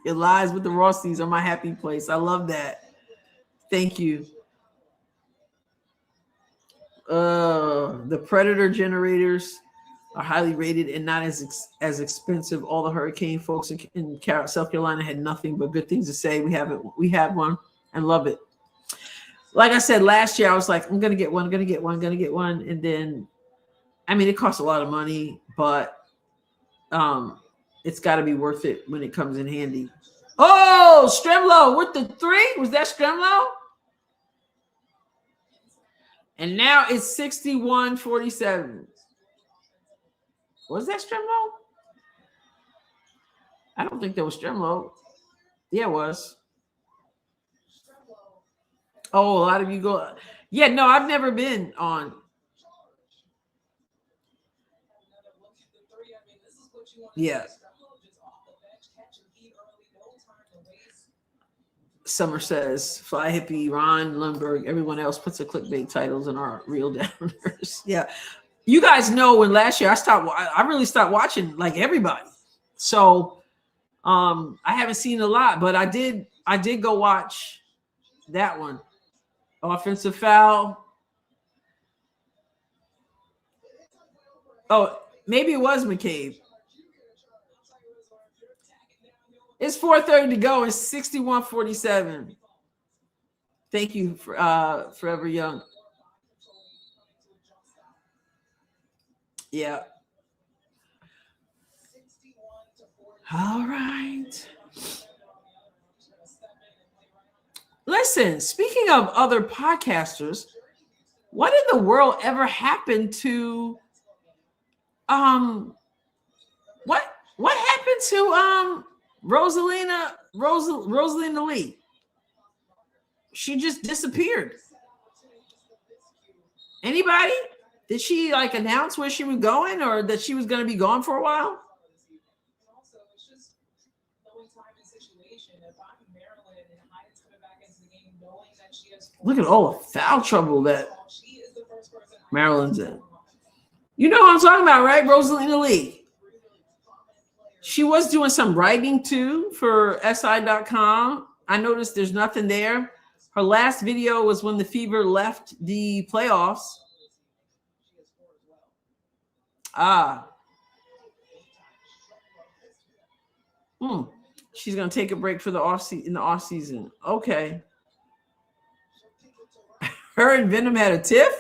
Your lives with the Rossies are my happy place. I love that. Thank you. The Predator generators are highly rated and not as expensive. All the hurricane folks in South Carolina had nothing but good things to say. We have one and love it. Like I said last year, I was like, I'm gonna get one, and then, I mean, it costs a lot of money, but it's got to be worth it when it comes in handy. Oh, Stremlo with the 3. Was that Stremlo? And now it's 61-47. Was that Stremlo? I don't think that was Stremlo. Yeah, it was. Oh, a lot of you go. Yeah, no, I've never been on. Yeah. Summer says, Fly Hippie, Ron Lundberg, everyone else puts the clickbait titles in our real downers. Yeah. You guys know when last year I really stopped watching like everybody. So I haven't seen a lot, but I did go watch that one. Offensive foul. Oh, maybe it was McCabe. It's 4:30 to go. It's 61-47. Thank you for Forever Young. Yeah. All right. Listen, speaking of other podcasters, what in the world ever happened to what happened to Rosalina Lee? She just disappeared. Anybody? Did she like announce where she was going or that she was going to be gone for a while? Look at all the foul trouble that Maryland's in. You know what I'm talking about, right? Rosalina Lee. She was doing some writing too for SI.com. I noticed there's nothing there. Her last video was when the Fever left the playoffs. She's gonna take a break for the off season. Okay. Her and Venom had a tiff?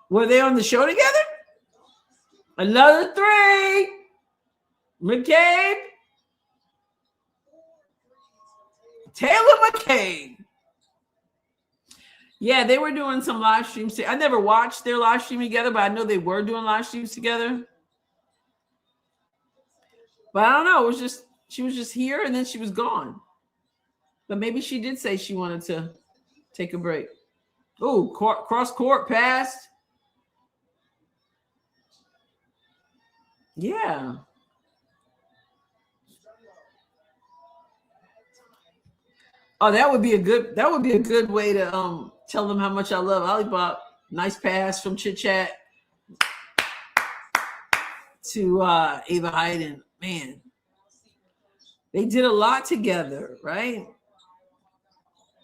Were they on the show together? Another 3. McCabe. Taylor McCabe. Yeah, they were doing some live streams. I never watched their live stream together, but I know they were doing live streams together. But I don't know. It was just, she was just here and then she was gone. But maybe she did say she wanted to take a break. Oh, cross court pass. Yeah. Oh, that would be a good way to tell them how much I love Olipop. Nice pass from Chit Chat to Ava Hayden. Man, they did a lot together, right?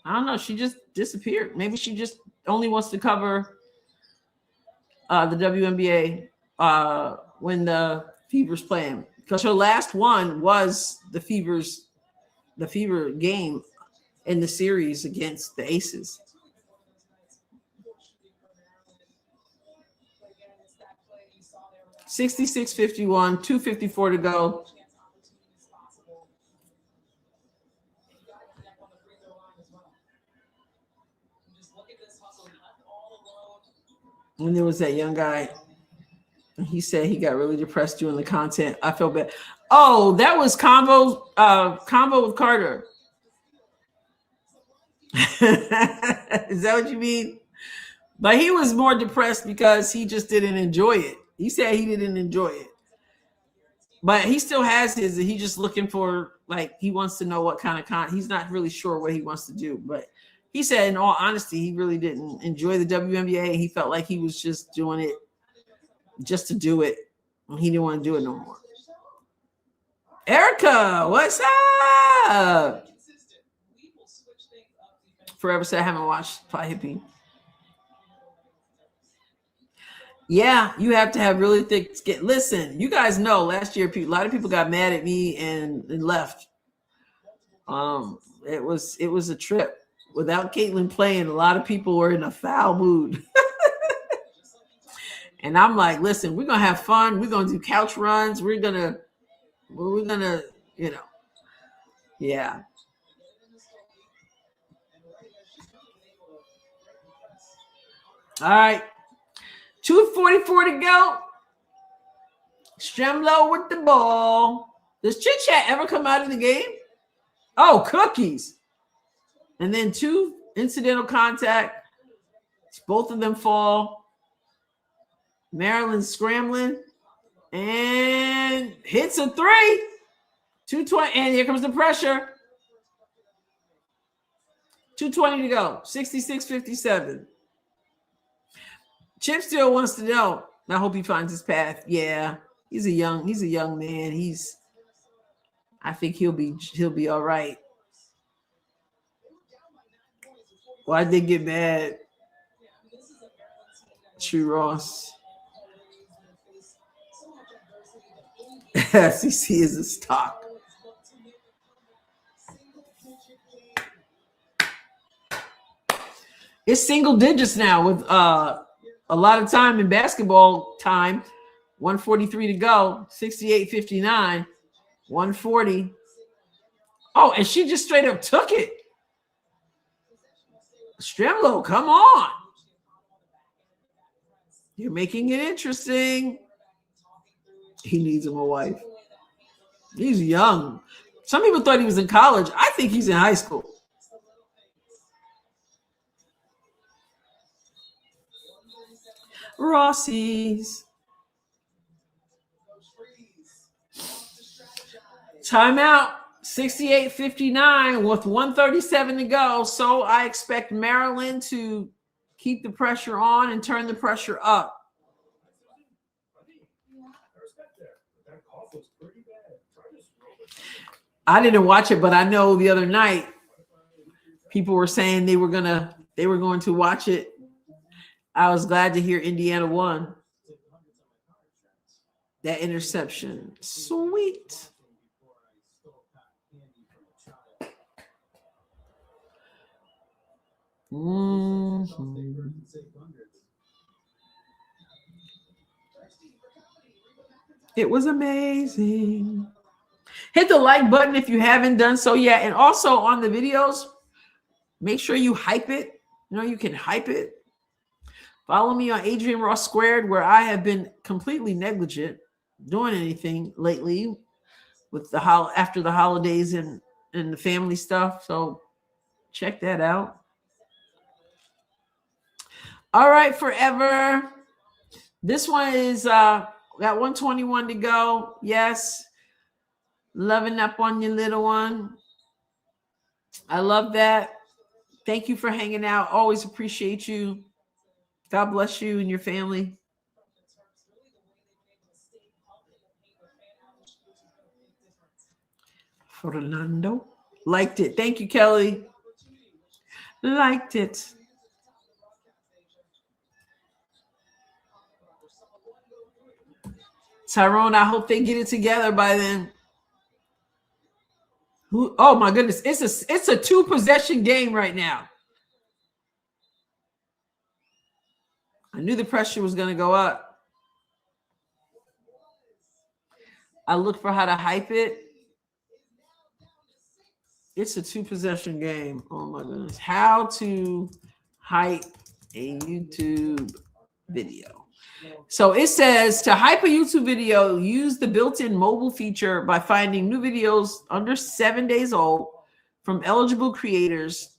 I don't know. She just disappeared. Maybe she just only wants to cover the WNBA when the Fever's playing, because her last one was the Fever game in the series against the Aces. $66-51, $2:54 to go. And there was that young guy. He said he got really depressed doing the content. I felt bad. Oh, that was combo with Carter. Is that what you mean? But he was more depressed because he just didn't enjoy it. He said he didn't enjoy it. But he still has his. He's just looking for, like, he wants to know what kind of content. He's not really sure what he wants to do. But he said, in all honesty, he really didn't enjoy the WNBA. He felt like he was just doing it just to do it. He didn't want to do it no more. Erica, what's up? Forever said I haven't watched Fly Hippie. Yeah, you have to have really thick skin. Listen, you guys know last year a lot of people got mad at me and left. It was a trip. Without Caitlin playing, a lot of people were in a foul mood. And I'm like, listen, we're gonna have fun. We're gonna do couch runs. We're gonna, yeah. All right. 2:44 to go. Stremlo with the ball. Does Chit Chat ever come out of the game? Oh, cookies. And then 2 incidental contact. Both of them fall. Maryland scrambling and hits a 3. 2:20, and here comes the pressure. 2:20 to go. 66-57. Chip still wants to know. I hope he finds his path. Yeah, he's a young man. I think he'll be all right. Why'd they get mad? True Ross. SEC is a stock. It's single digits now with a lot of time in basketball time. 1:43 to go. 68-59. 140. Oh, and she just straight up took it. Stremlo, come on. You're making it interesting. He needs him a wife. He's young. Some people thought he was in college. I think he's in high school. Rossi's. Timeout. 68-59 with 1:37 to go. So I expect Maryland to keep the pressure on and turn the pressure up. I didn't watch it, but I know the other night people were saying they were going to watch it. I was glad to hear Indiana won. That interception. Sweet. Mm-hmm. It was amazing. Hit the like button if you haven't done so yet. And also on the videos, make sure you hype it. You know, you can hype it. Follow me on Adrienne Ross Squared, where I have been completely negligent doing anything lately with the after the holidays and the family stuff. So check that out. All right, forever. This one is got 121 to go. Yes. Loving up on your little one. I love that. Thank you for hanging out. Always appreciate you. God bless you and your family. Fernando. Liked it. Thank you, Kelly. Liked it. Tyrone, I hope they get it together by then. Oh my goodness. It's a 2-possession game right now. I knew the pressure was going to go up. I looked for how to hype it. It's a 2-possession game. Oh my goodness. How to hype a YouTube video. So it says to hype a YouTube video, use the built-in mobile feature by finding new videos under 7 days old from eligible creators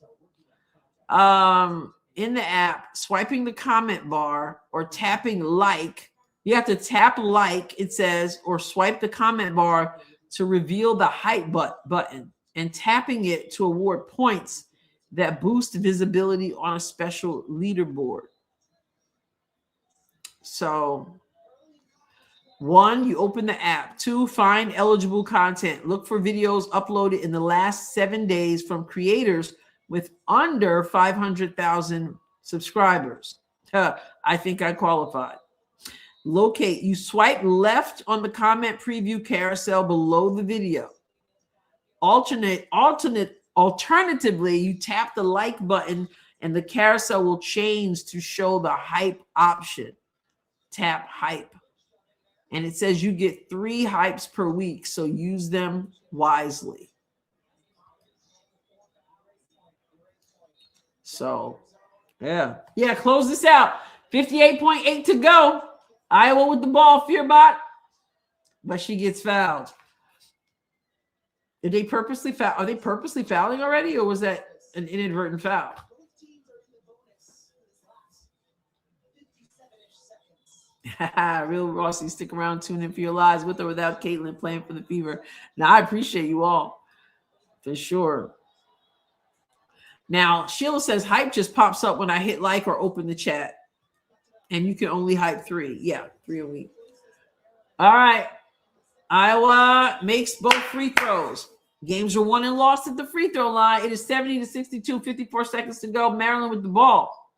in the app, swiping the comment bar or tapping like. You have to tap like, it says, or swipe the comment bar to reveal the hype button and tapping it to award points that boost visibility on a special leaderboard. So 1, you open the app. 2, find eligible content. Look for videos uploaded in the last 7 days from creators with under 500,000 subscribers. I think I qualified. Locate. You swipe left on the comment preview carousel below the video. Alternatively, you tap the like button and the carousel will change to show the hype option. Tap hype. And it says you get 3 hypes per week, so use them wisely. So, yeah, close this out. 58.8 to go. Iowa with the ball, Fearbot. But she gets fouled. Did they purposely foul? Are they purposely fouling already, or was that an inadvertent foul? Real Rossi, stick around, tune in for your lives with or without Caitlin playing for the Fever. Now, I appreciate you all for sure. Now, Sheila says hype just pops up when I hit like or open the chat. And you can only hype 3. Yeah, 3 a week. All right. Iowa makes both free throws. Games are won and lost at the free throw line. It is 70-62, 54 seconds to go. Maryland with the ball.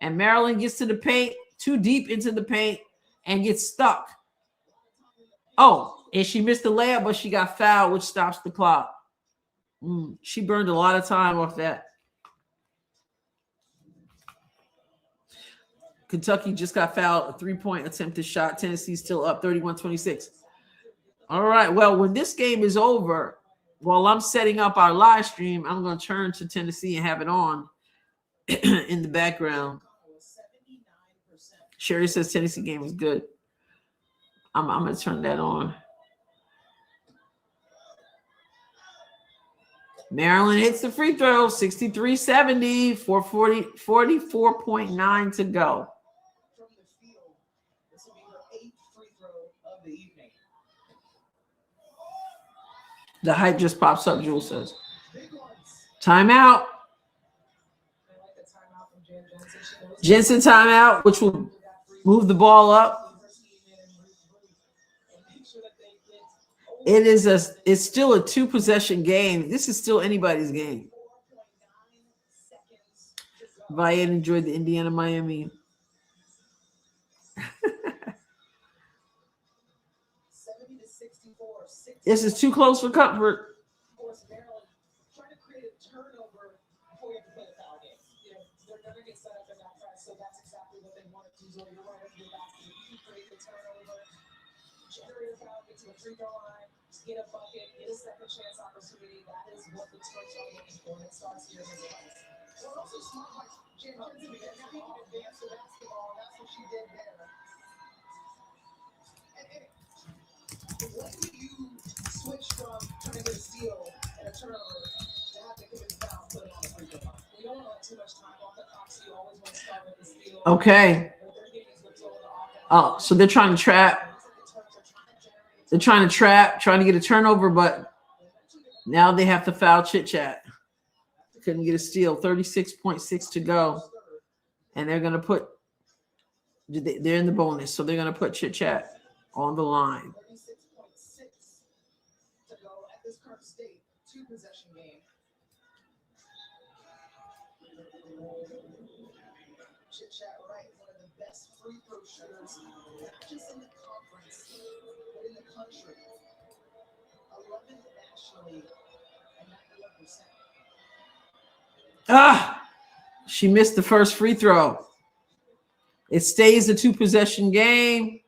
And Maryland gets to the paint, too deep into the paint, and gets stuck. Oh, and she missed the layup, but she got fouled, which stops the clock. She burned a lot of time off that. Kentucky just got fouled. A 3-point attempted shot. Tennessee's still up 31-26. All right. Well, when this game is over, while I'm setting up our live stream, I'm going to turn to Tennessee and have it on in the background. Sherry says Tennessee game is good. I'm going to turn that on. Maryland hits the free throw, 63-70, 44.9 to go. The hype just pops up, Jules says. Timeout. Jensen timeout, which will move the ball up. It's still a 2-possession game. This is still anybody's game. Viet enjoyed the Indiana-Miami. This is too close for comfort. Get a bucket, get a second chance opportunity. That is what the Twins are looking for. It starts here in the place. Well, also smart, like Jen Jensen began to advance the basketball, and that's what she did there. And when do you switch from trying to get a steal and a turnover to have to commit the foul, put it on the free throw line? We don't want too much time off the clock, so you always want to start with the steal. Okay. Oh, so they're trying to trap. They're trying to trap, trying to get a turnover, but now they have to foul Chit Chat. Couldn't get a steal. 36.6 to go. And they're going to put – they're in the bonus, so they're going to put Chit Chat on the line. 36.6 to go at this current state. 2-possession game. Chit Chat, right, one of the best free throw shooters, not just in the conference, but in the country. 11th nationally and 91%. She missed the first free throw. It stays a 2-possession game.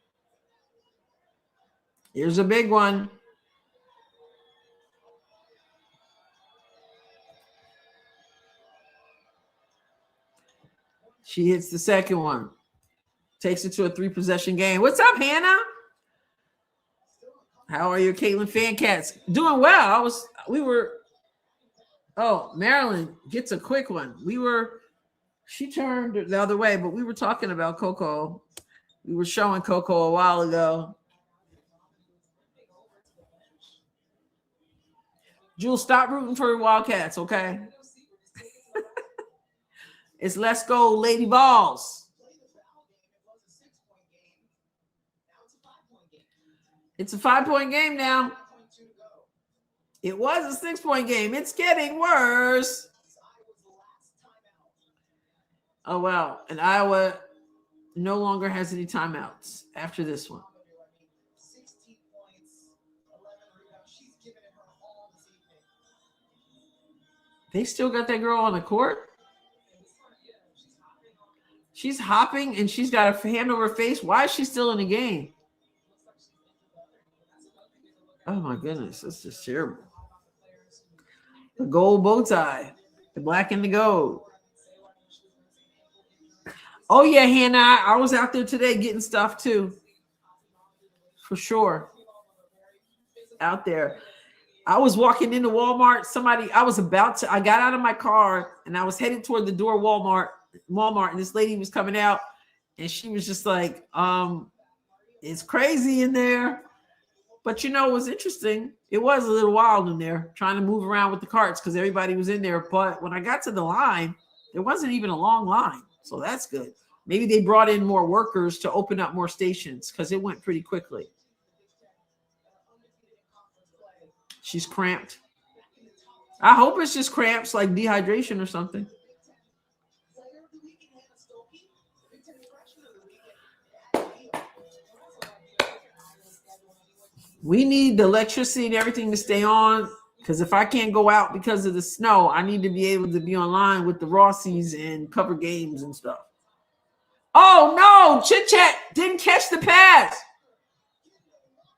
Here's a big one. She hits the second one. Takes it to a 3-possession game. What's up, Hannah? How are your Caitlin fan cats? Doing well. Maryland gets a quick one. She turned the other way, but we were talking about Coco. We were showing Coco a while ago. Jules, stop rooting for the Wildcats, okay? It's let's go, Lady Balls. It's a 5-point game now. It was a 6-point game. It's getting worse. Oh, wow. And Iowa no longer has any timeouts after this one. They still got that girl on the court? She's hopping and she's got a hand over her face. Why is she still in the game? Oh, my goodness. That's just terrible. The gold bow tie. The black and the gold. Oh, yeah, Hannah. I was out there today getting stuff, too. For sure. Out there. I was walking into Walmart. I got out of my car, and I was headed toward the door Walmart, and this lady was coming out, and she was just like, it's crazy in there. But, it was interesting. It was a little wild in there, trying to move around with the carts because everybody was in there. But when I got to the line, there wasn't even a long line. So that's good. Maybe they brought in more workers to open up more stations because it went pretty quickly. She's cramped. I hope it's just cramps like dehydration or something. We need the electricity and everything to stay on because if I can't go out because of the snow, I need to be able to be online with the Rossies and cover games and stuff. Oh, No, Chit Chat didn't catch the pass.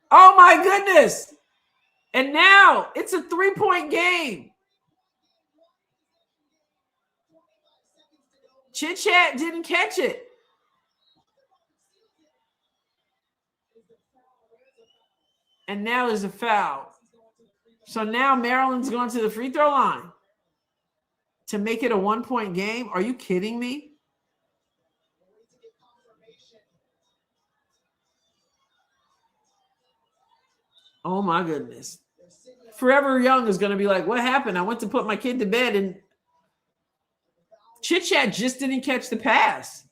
Oh my goodness. And now it's a 3-point game. Chit Chat didn't catch it. And now there's a foul. So now Maryland's going to the free throw line to make it a 1-point game. Are you kidding me? Oh my goodness. Forever Young is going to be like, what happened? I went to put my kid to bed and Chit Chat just didn't catch the pass.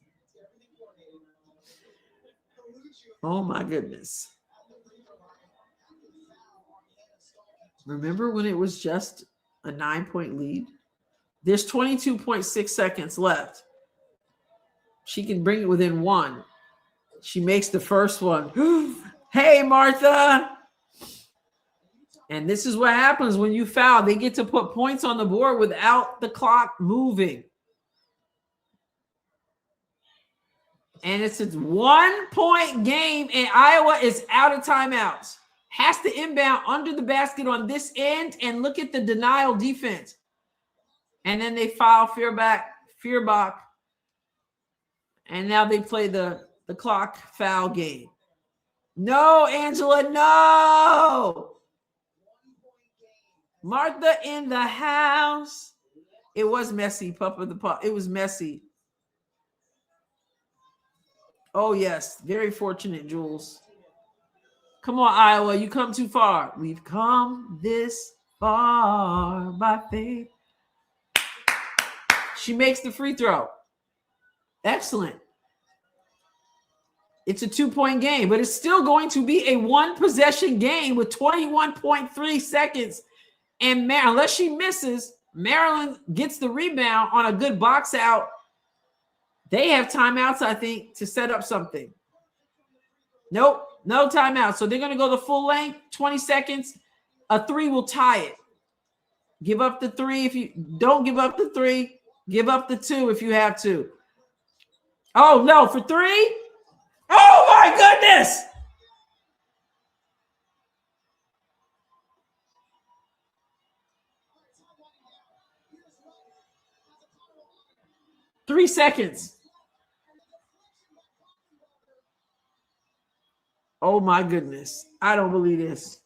Oh my goodness. Remember when it was just a 9-point lead? There's 22.6 seconds left. She can bring it within 1. She makes the first one. Hey, Martha. And this is what happens when you foul. They get to put points on the board without the clock moving. And it's a 1-point game, and Iowa is out of timeouts. Has to inbound under the basket on this end, and look at the denial defense. And then they foul Feuerbach. And now they play the clock foul game. No, Angela, no. Martha in the house. It was messy, Pup of the Pup. It was messy. Oh, yes. Very fortunate, Jules. Come on, Iowa. You come too far. We've come this far by faith. She makes the free throw. Excellent. It's a 2-point game, but it's still going to be a 1-possession game with 21.3 seconds. And unless she misses, Maryland gets the rebound on a good box out. They have timeouts, I think, to set up something. Nope, no timeout. So they're going to go the full length, 20 seconds. A 3 will tie it. Give up the 3 if you don't give up the 3. Give up the 2 if you have to. Oh, no, for 3? Oh, my goodness. Three seconds. Oh, my goodness. I don't believe this.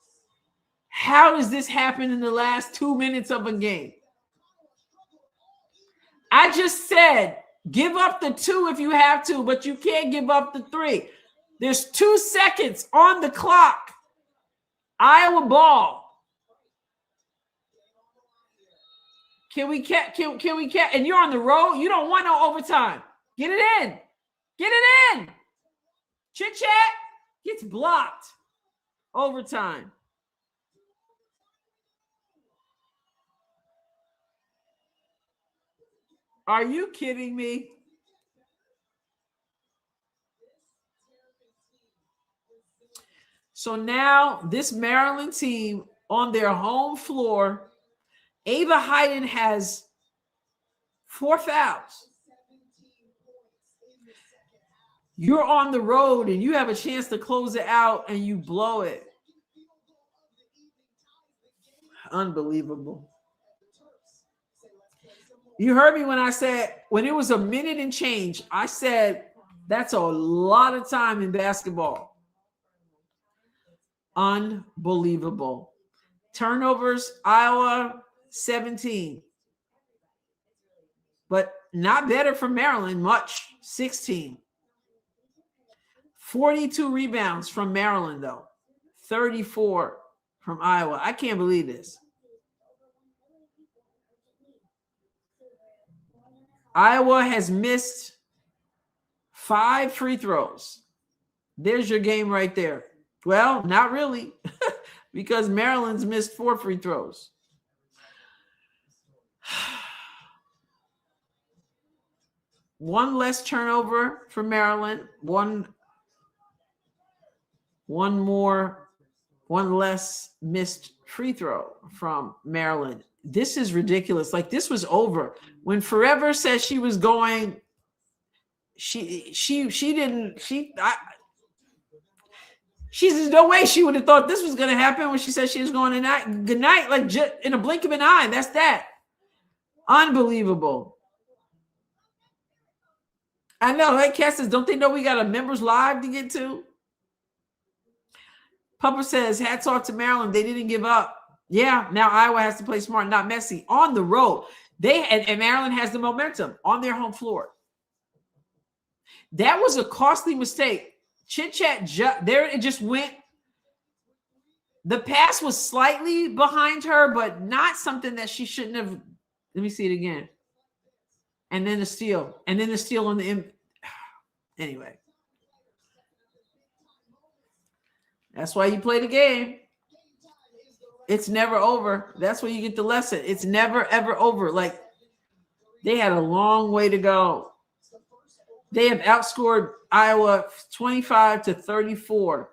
How does this happen in the last 2 minutes of a game? I just said, give up the 2 if you have to, but you can't give up the 3. There's 2 seconds on the clock. Iowa ball. Can we catch? And you're on the road. You don't want no overtime. Get it in. Get it in. Chit Chat gets blocked. Overtime. Are you kidding me? So now this Maryland team on their home floor, Ava Hayden has 4 fouls. You're on the road and you have a chance to close it out and you blow it. Unbelievable. You heard me when I said, when it was a minute and change, I said, that's a lot of time in basketball. Unbelievable. Turnovers, Iowa, 17. But not better for Maryland, much, 16. 42 rebounds from Maryland, though. 34 from Iowa. I can't believe this. Iowa has missed 5 free throws. There's your game right there. Well, not really, because Maryland's missed 4 free throws. One less turnover for Maryland. One less missed free throw from Maryland. This is ridiculous. Like, this was over. When Forever said she was going There's no way she would have thought this was going to happen when she said she was going to good night, like just in a blink of an eye. That's that. Unbelievable. I know. Hey, Cass says, don't they know we got a members live to get to? Pupper says, hats off to Maryland. They didn't give up. Yeah, now Iowa has to play smart, not messy. On the road. And Maryland has the momentum on their home floor. That was a costly mistake. Chit Chat, there it just went. The pass was slightly behind her, but not something that she shouldn't have. Let me see it again. And then the steal. And then the steal on the anyway. That's why you play the game. It's never over. That's where you get the lesson. It's never, ever over. Like, they had a long way to go. They have outscored Iowa 25-34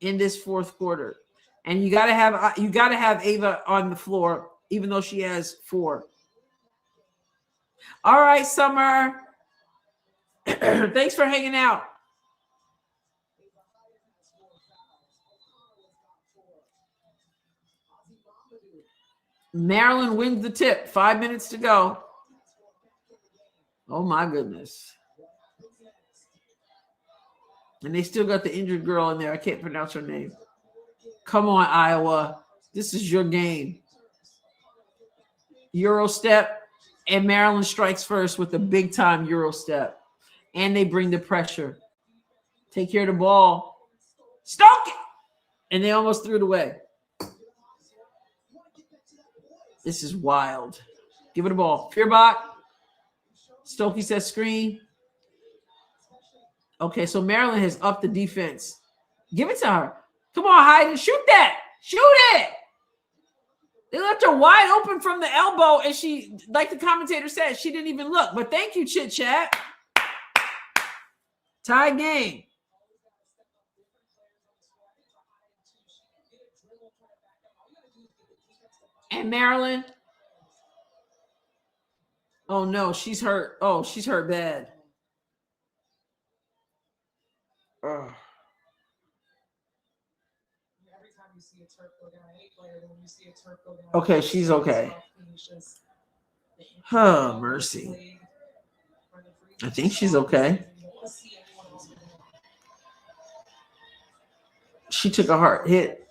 in this fourth quarter. And you gotta have Ava on the floor, even though she has 4. All right, Summer. Thanks for hanging out. Maryland wins the tip. 5 minutes to go. Oh my goodness. And they still got the injured girl in there. I can't pronounce her name. Come on, Iowa. This is your game. Euro step, and Maryland strikes first with a big-time Euro step. And they bring the pressure. Take care of the ball. Stoke it! And they almost threw it away. This is wild. Give it a ball. Fearbach. Stokey says screen. Okay, so Maryland has upped the defense. Give it to her. Come on, Hayden. Shoot that. Shoot it. They left her wide open from the elbow, and she, like the commentator said, she didn't even look. But thank you, Chit Chat. Tie game. And Maryland. Oh, no, she's hurt. Oh, she's hurt bad. Ugh. Okay, she's okay. Oh, mercy. I think she's okay. She took a hard hit.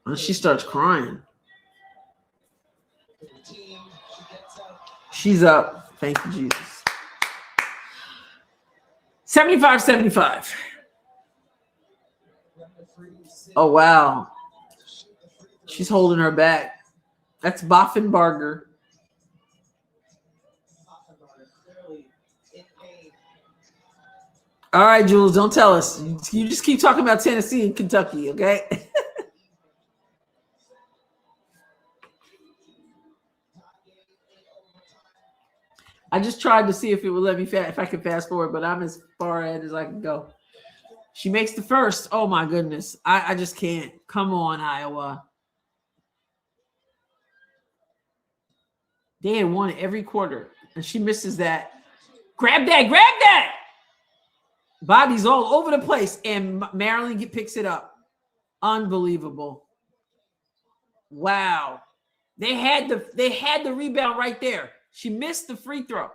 And she starts crying. She's up. Thank you, Jesus. 75-75. Oh, wow. She's holding her back. That's Boffenbarger. All right, Jules, don't tell us. You just keep talking about Tennessee and Kentucky, okay? I just tried to see if it would let me if I could fast forward, but I'm as far ahead as I can go. She makes the first. Oh, my goodness. I just can't. Come on, Iowa. They had won every quarter, and she misses that. Grab that. Grab that. Bodies all over the place, and Maryland picks it up. Unbelievable. Wow. They had the rebound right there. She missed the free throw.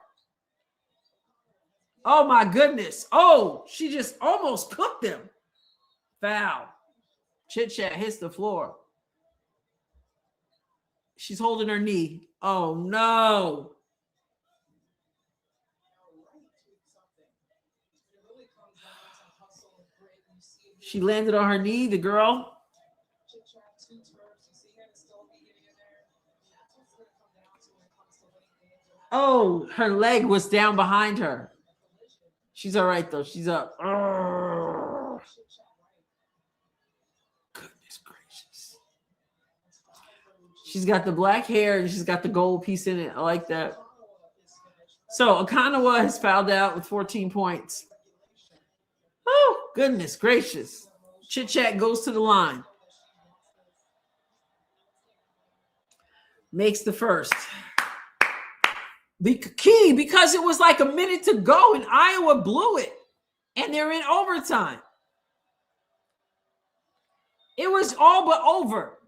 Oh, my goodness. Oh, she just almost cooked them. Foul. Chit Chat hits the floor. She's holding her knee. Oh, no. She landed on her knee, the girl. Oh, her leg was down behind her. She's all right, though. She's up. Oh. Goodness gracious. She's got the black hair, and she's got the gold piece in it. I like that. So, Okanawa has fouled out with 14 points. Oh, goodness gracious. Chit Chat goes to the line. Makes the first. The key, because it was like a minute to go and Iowa blew it. And they're in overtime. It was all but over.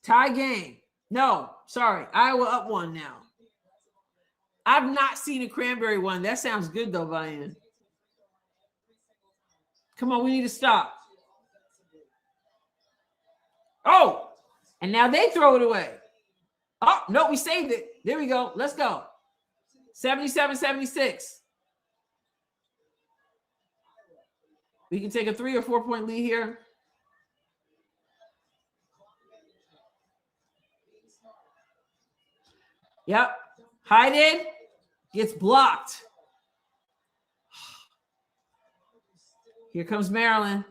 Tie game. No, sorry. Iowa up one now. I've not seen a cranberry one. That sounds good, though, Vian. Come on, we need to stop. Oh, and now they throw it away. Oh, no, we saved it. There we go. Let's go. 77-76. We can take a 3 or 4 point lead here. Yep. Hayden gets blocked. Here comes Maryland.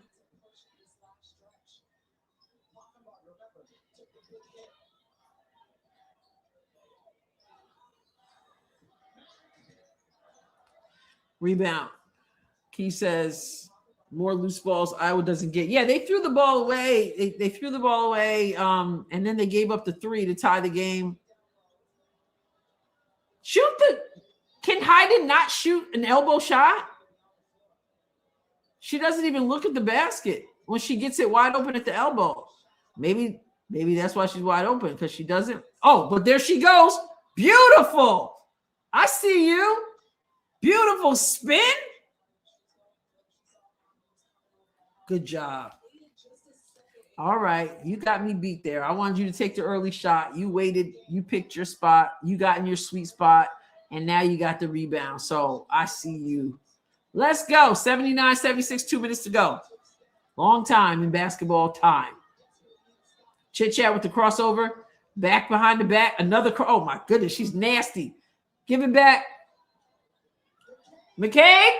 Rebound. Key says more loose balls Iowa doesn't get. Yeah, they threw the ball away. They threw the ball away, and then they gave up the 3 to tie the game. Can Hayden not shoot an elbow shot? She doesn't even look at the basket when she gets it wide open at the elbow. Maybe that's why she's wide open, because she doesn't. Oh, but there she goes. Beautiful. I see you. Beautiful spin. Good job. All right. You got me beat there. I wanted you to take the early shot. You waited. You picked your spot. You got in your sweet spot. And now you got the rebound. So I see you. Let's go. 79-76, 2 minutes to go. Long time in basketball time. Chit chat with the crossover. Back behind the back. Another. Oh, my goodness. She's nasty. Give it back. McCabe.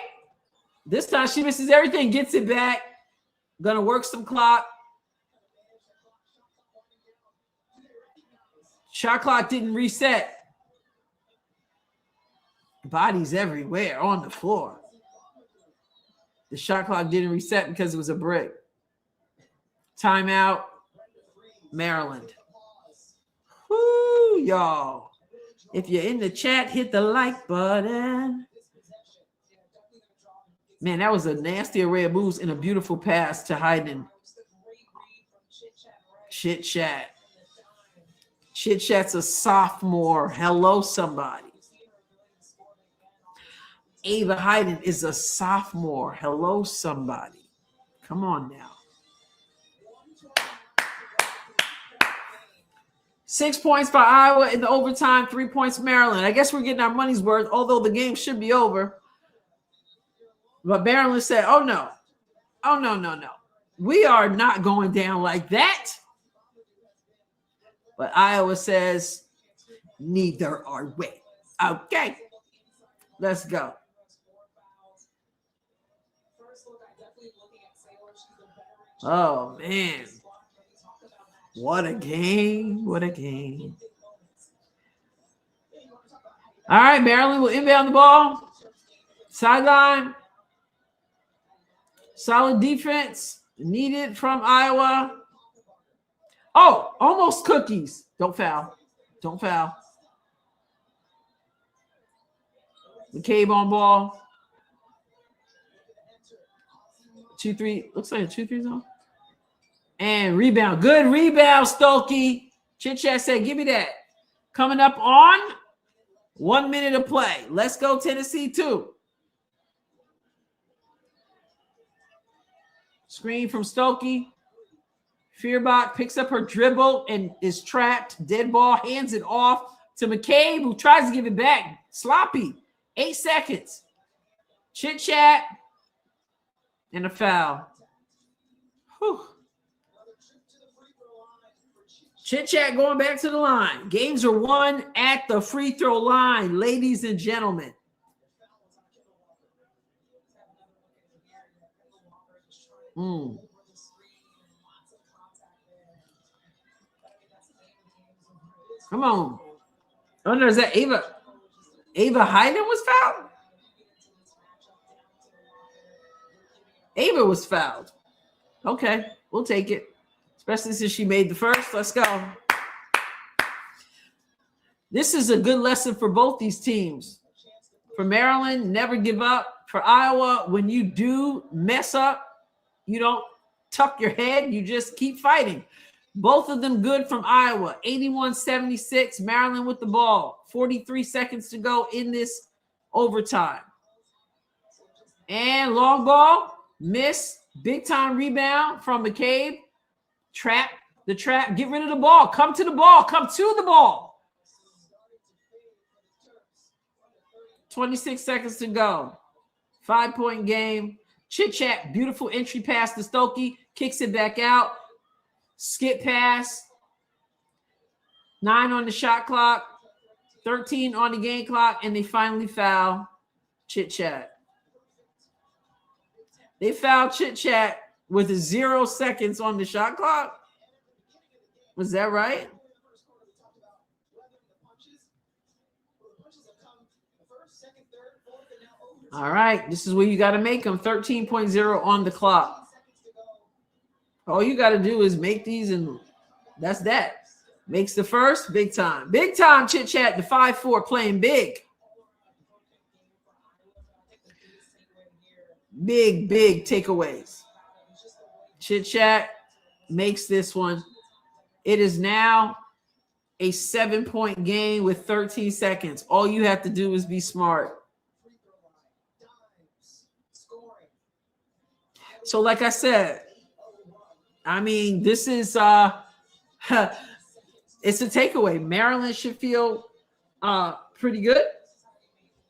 This time she misses everything. Gets it back. Gonna work some clock. Shot clock didn't reset. Bodies everywhere on the floor. The shot clock didn't reset because it was a brick. Timeout, Maryland. Woo, y'all. If you're in the chat, hit the like button. Man, that was a nasty array of moves and a beautiful pass to Hayden. Chit Chat. Chit Chat's a sophomore. Hello, somebody. Ava Hayden is a sophomore. Hello, somebody. Come on now. 6 points by Iowa in the overtime, 3 points Maryland. I guess we're getting our money's worth, although the game should be over. But Maryland said, oh, no. Oh, no, no, no. We are not going down like that. But Iowa says, neither are we. Okay. Let's go. Oh, man. What a game. What a game. All right, Maryland will inbound the ball. Sideline. Solid defense needed from Iowa. Oh, almost cookies. Don't foul. Don't foul. McCabe on ball. 2-3. Looks like a 2-3 zone. And rebound. Good rebound, Stokey. Chit Chat said, give me that. Coming up on 1 minute of play. Let's go, Tennessee 2. Screen from Stokey. Fearbach picks up her dribble and is trapped. Dead ball, hands it off to McCabe, who tries to give it back. Sloppy. 8 seconds. Chit Chat. And a foul. Whew. Chit Chat going back to the line. Games are won at the free throw line, ladies and gentlemen. Come on. Oh, no, is that Ava? Ava Hayden was fouled? Ava was fouled. Okay, we'll take it. Especially since she made the first. Let's go. This is a good lesson for both these teams. For Maryland, never give up. For Iowa, when you do mess up, you don't tuck your head. You just keep fighting. Both of them good from Iowa. 81-76, Maryland with the ball. 43 seconds to go in this overtime. And long ball, miss. Big time rebound from McCabe. Trap, the trap. Get rid of the ball. Come to the ball. Come to the ball. 26 seconds to go. 5-point game. Chit chat. Beautiful entry pass to Stokey. Kicks it back out. Skip pass. 9 on the shot clock. 13 on the game clock. And they finally foul Chit chat. They fouled Chit chat with 0 seconds on the shot clock. Was that right? All right, this is where you got to make them. 13.0 on the clock. All you got to do is make these, and that's that. Makes the first, big time. Big time, Chit Chat, the 5-4 playing big. Big takeaways. Chit Chat makes this one. It is now a 7-point game with 13 seconds. All you have to do is be smart. So like I said, I mean, this is it's a takeaway. Maryland should feel pretty good.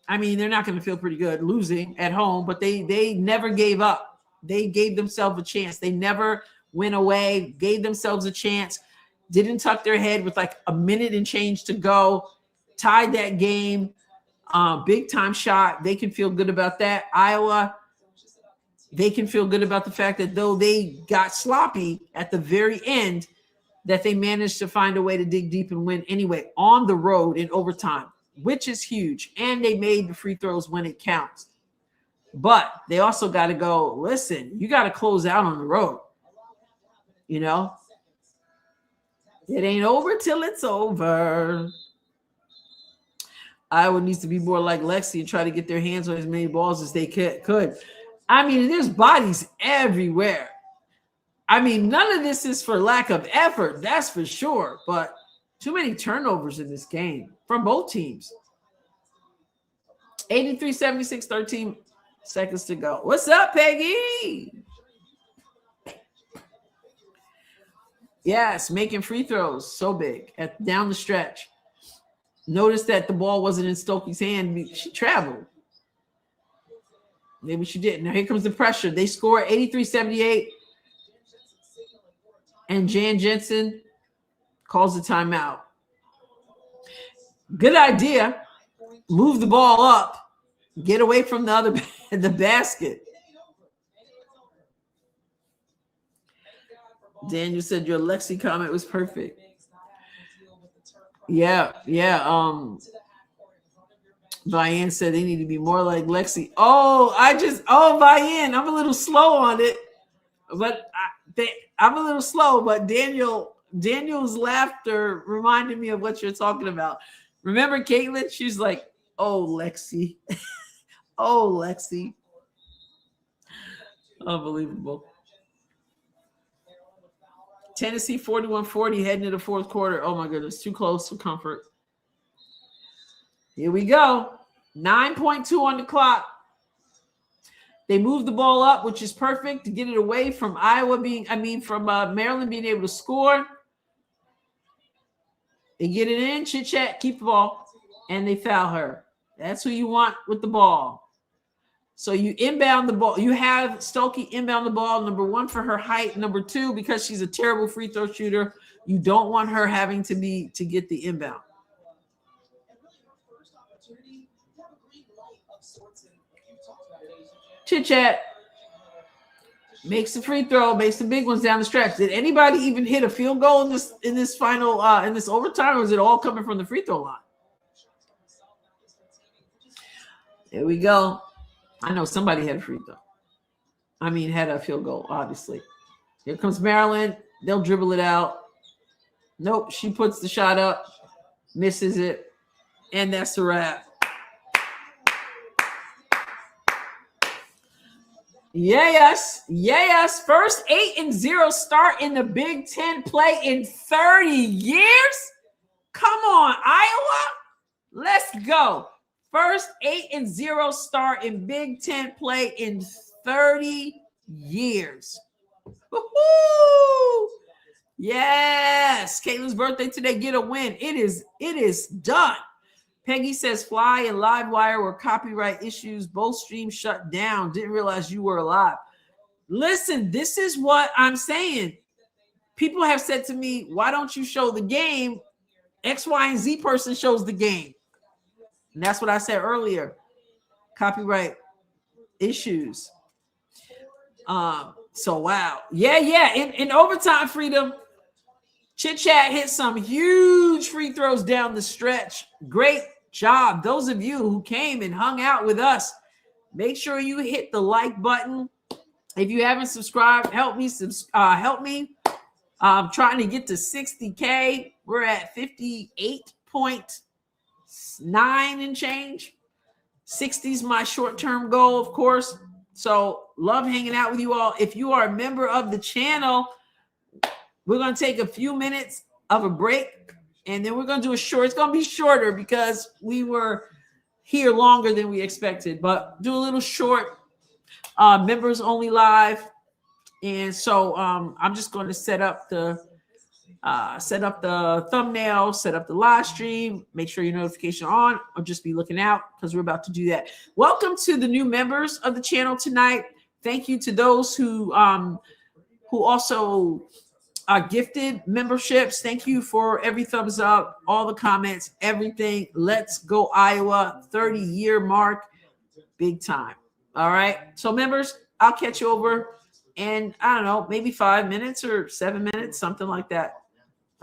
I mean, they're not going to feel pretty good losing at home, but they never gave up. They gave themselves a chance. They never went away, gave themselves a chance, didn't tuck their head with like a minute and change to go, tied that game, big time shot. They can feel good about that. Iowa, they can feel good about the fact that though they got sloppy at the very end, that they managed to find a way to dig deep and win anyway on the road in overtime, which is huge. And they made the free throws when it counts. But they also got to go, listen, you got to close out on the road. You know, it ain't over till it's over. Iowa needs to be more like Lexi and try to get their hands on as many balls as they could. I mean, there's bodies everywhere. I mean, none of this is for lack of effort, that's for sure. But too many turnovers in this game from both teams. 83-76, 13 seconds to go. What's up, Peggy? Yes, making free throws. So big down the stretch. Notice that the ball wasn't in Stokey's hand. She traveled. Maybe she didn't. Now here comes the pressure. They score 83-78. And Jan Jensen calls the timeout. Good idea. Move the ball up. Get away from the basket. Daniel said your Lexi comment was perfect. Yeah. Vianne said they need to be more like Lexi. Vianne, I'm a little slow on it, but I'm a little slow. But Daniel's laughter reminded me of what you're talking about. Remember Caitlin? She's like, "Oh, Lexi, oh, Lexi." Unbelievable. Tennessee 41-40 heading into the fourth quarter. Oh my goodness, too close for comfort. Here we go. 9.2 on the clock. They move the ball up, which is perfect to get it away from Maryland being able to score. They get it in, Chit Chat, keep the ball, and they foul her. That's who you want with the ball. So you inbound the ball. You have Stokey inbound the ball, number 1 for her height, number 2 because she's a terrible free throw shooter. You don't want her having to get the inbound. Chit Chat makes the free throw, makes the big ones down the stretch. Did anybody even hit a field goal in this final in this overtime, or is it all coming from the free throw line? There we go. I know somebody had a free throw. Had a field goal, obviously. Here comes Maryland. They'll dribble it out. Nope, she puts the shot up, misses it. And that's a wrap. Yes. First 8-0 start in the Big Ten play in 30 years. Come on, Iowa. Let's go. First 8-0 start in Big Ten play in 30 years. Woo-hoo! Yes. Caitlin's birthday today. Get a win. It is done. Peggy says Fly and Livewire were copyright issues. Both streams shut down. Didn't realize you were alive. Listen, this is what I'm saying. People have said to me, why don't you show the game? X, Y, and Z person shows the game. And that's what I said earlier. Copyright issues. So, wow. Yeah. In overtime, Freedom, Chit Chat hit some huge free throws down the stretch. Great job. Those of you who came and hung out with us, make sure you hit the like button. If you haven't subscribed, help me. I'm trying to get to 60K. We're at 58.9 and change. 60 is my short-term goal, of course. So love hanging out with you all. If you are a member of the channel, we're going to take a few minutes of a break, and then we're going to do a short. It's going to be shorter because we were here longer than we expected, but do a little short members only live. And so I'm just going to set up the thumbnail, set up the live stream, make sure your notification on, or just be looking out because we're about to do that. Welcome to the new members of the channel tonight. Thank you to those who also gifted memberships. Thank you for every thumbs up, all the comments, everything. Let's go Iowa, 30-year mark, big time. All right. So members, I'll catch you over in, I don't know, maybe 5 minutes or 7 minutes, something like that.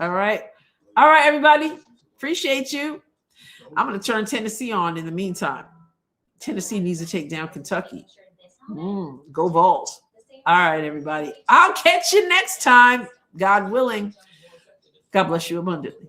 All right. All right, everybody. Appreciate you. I'm going to turn Tennessee on in the meantime. Tennessee needs to take down Kentucky. Go Vols. All right, everybody. I'll catch you next time, God willing. God bless you abundantly.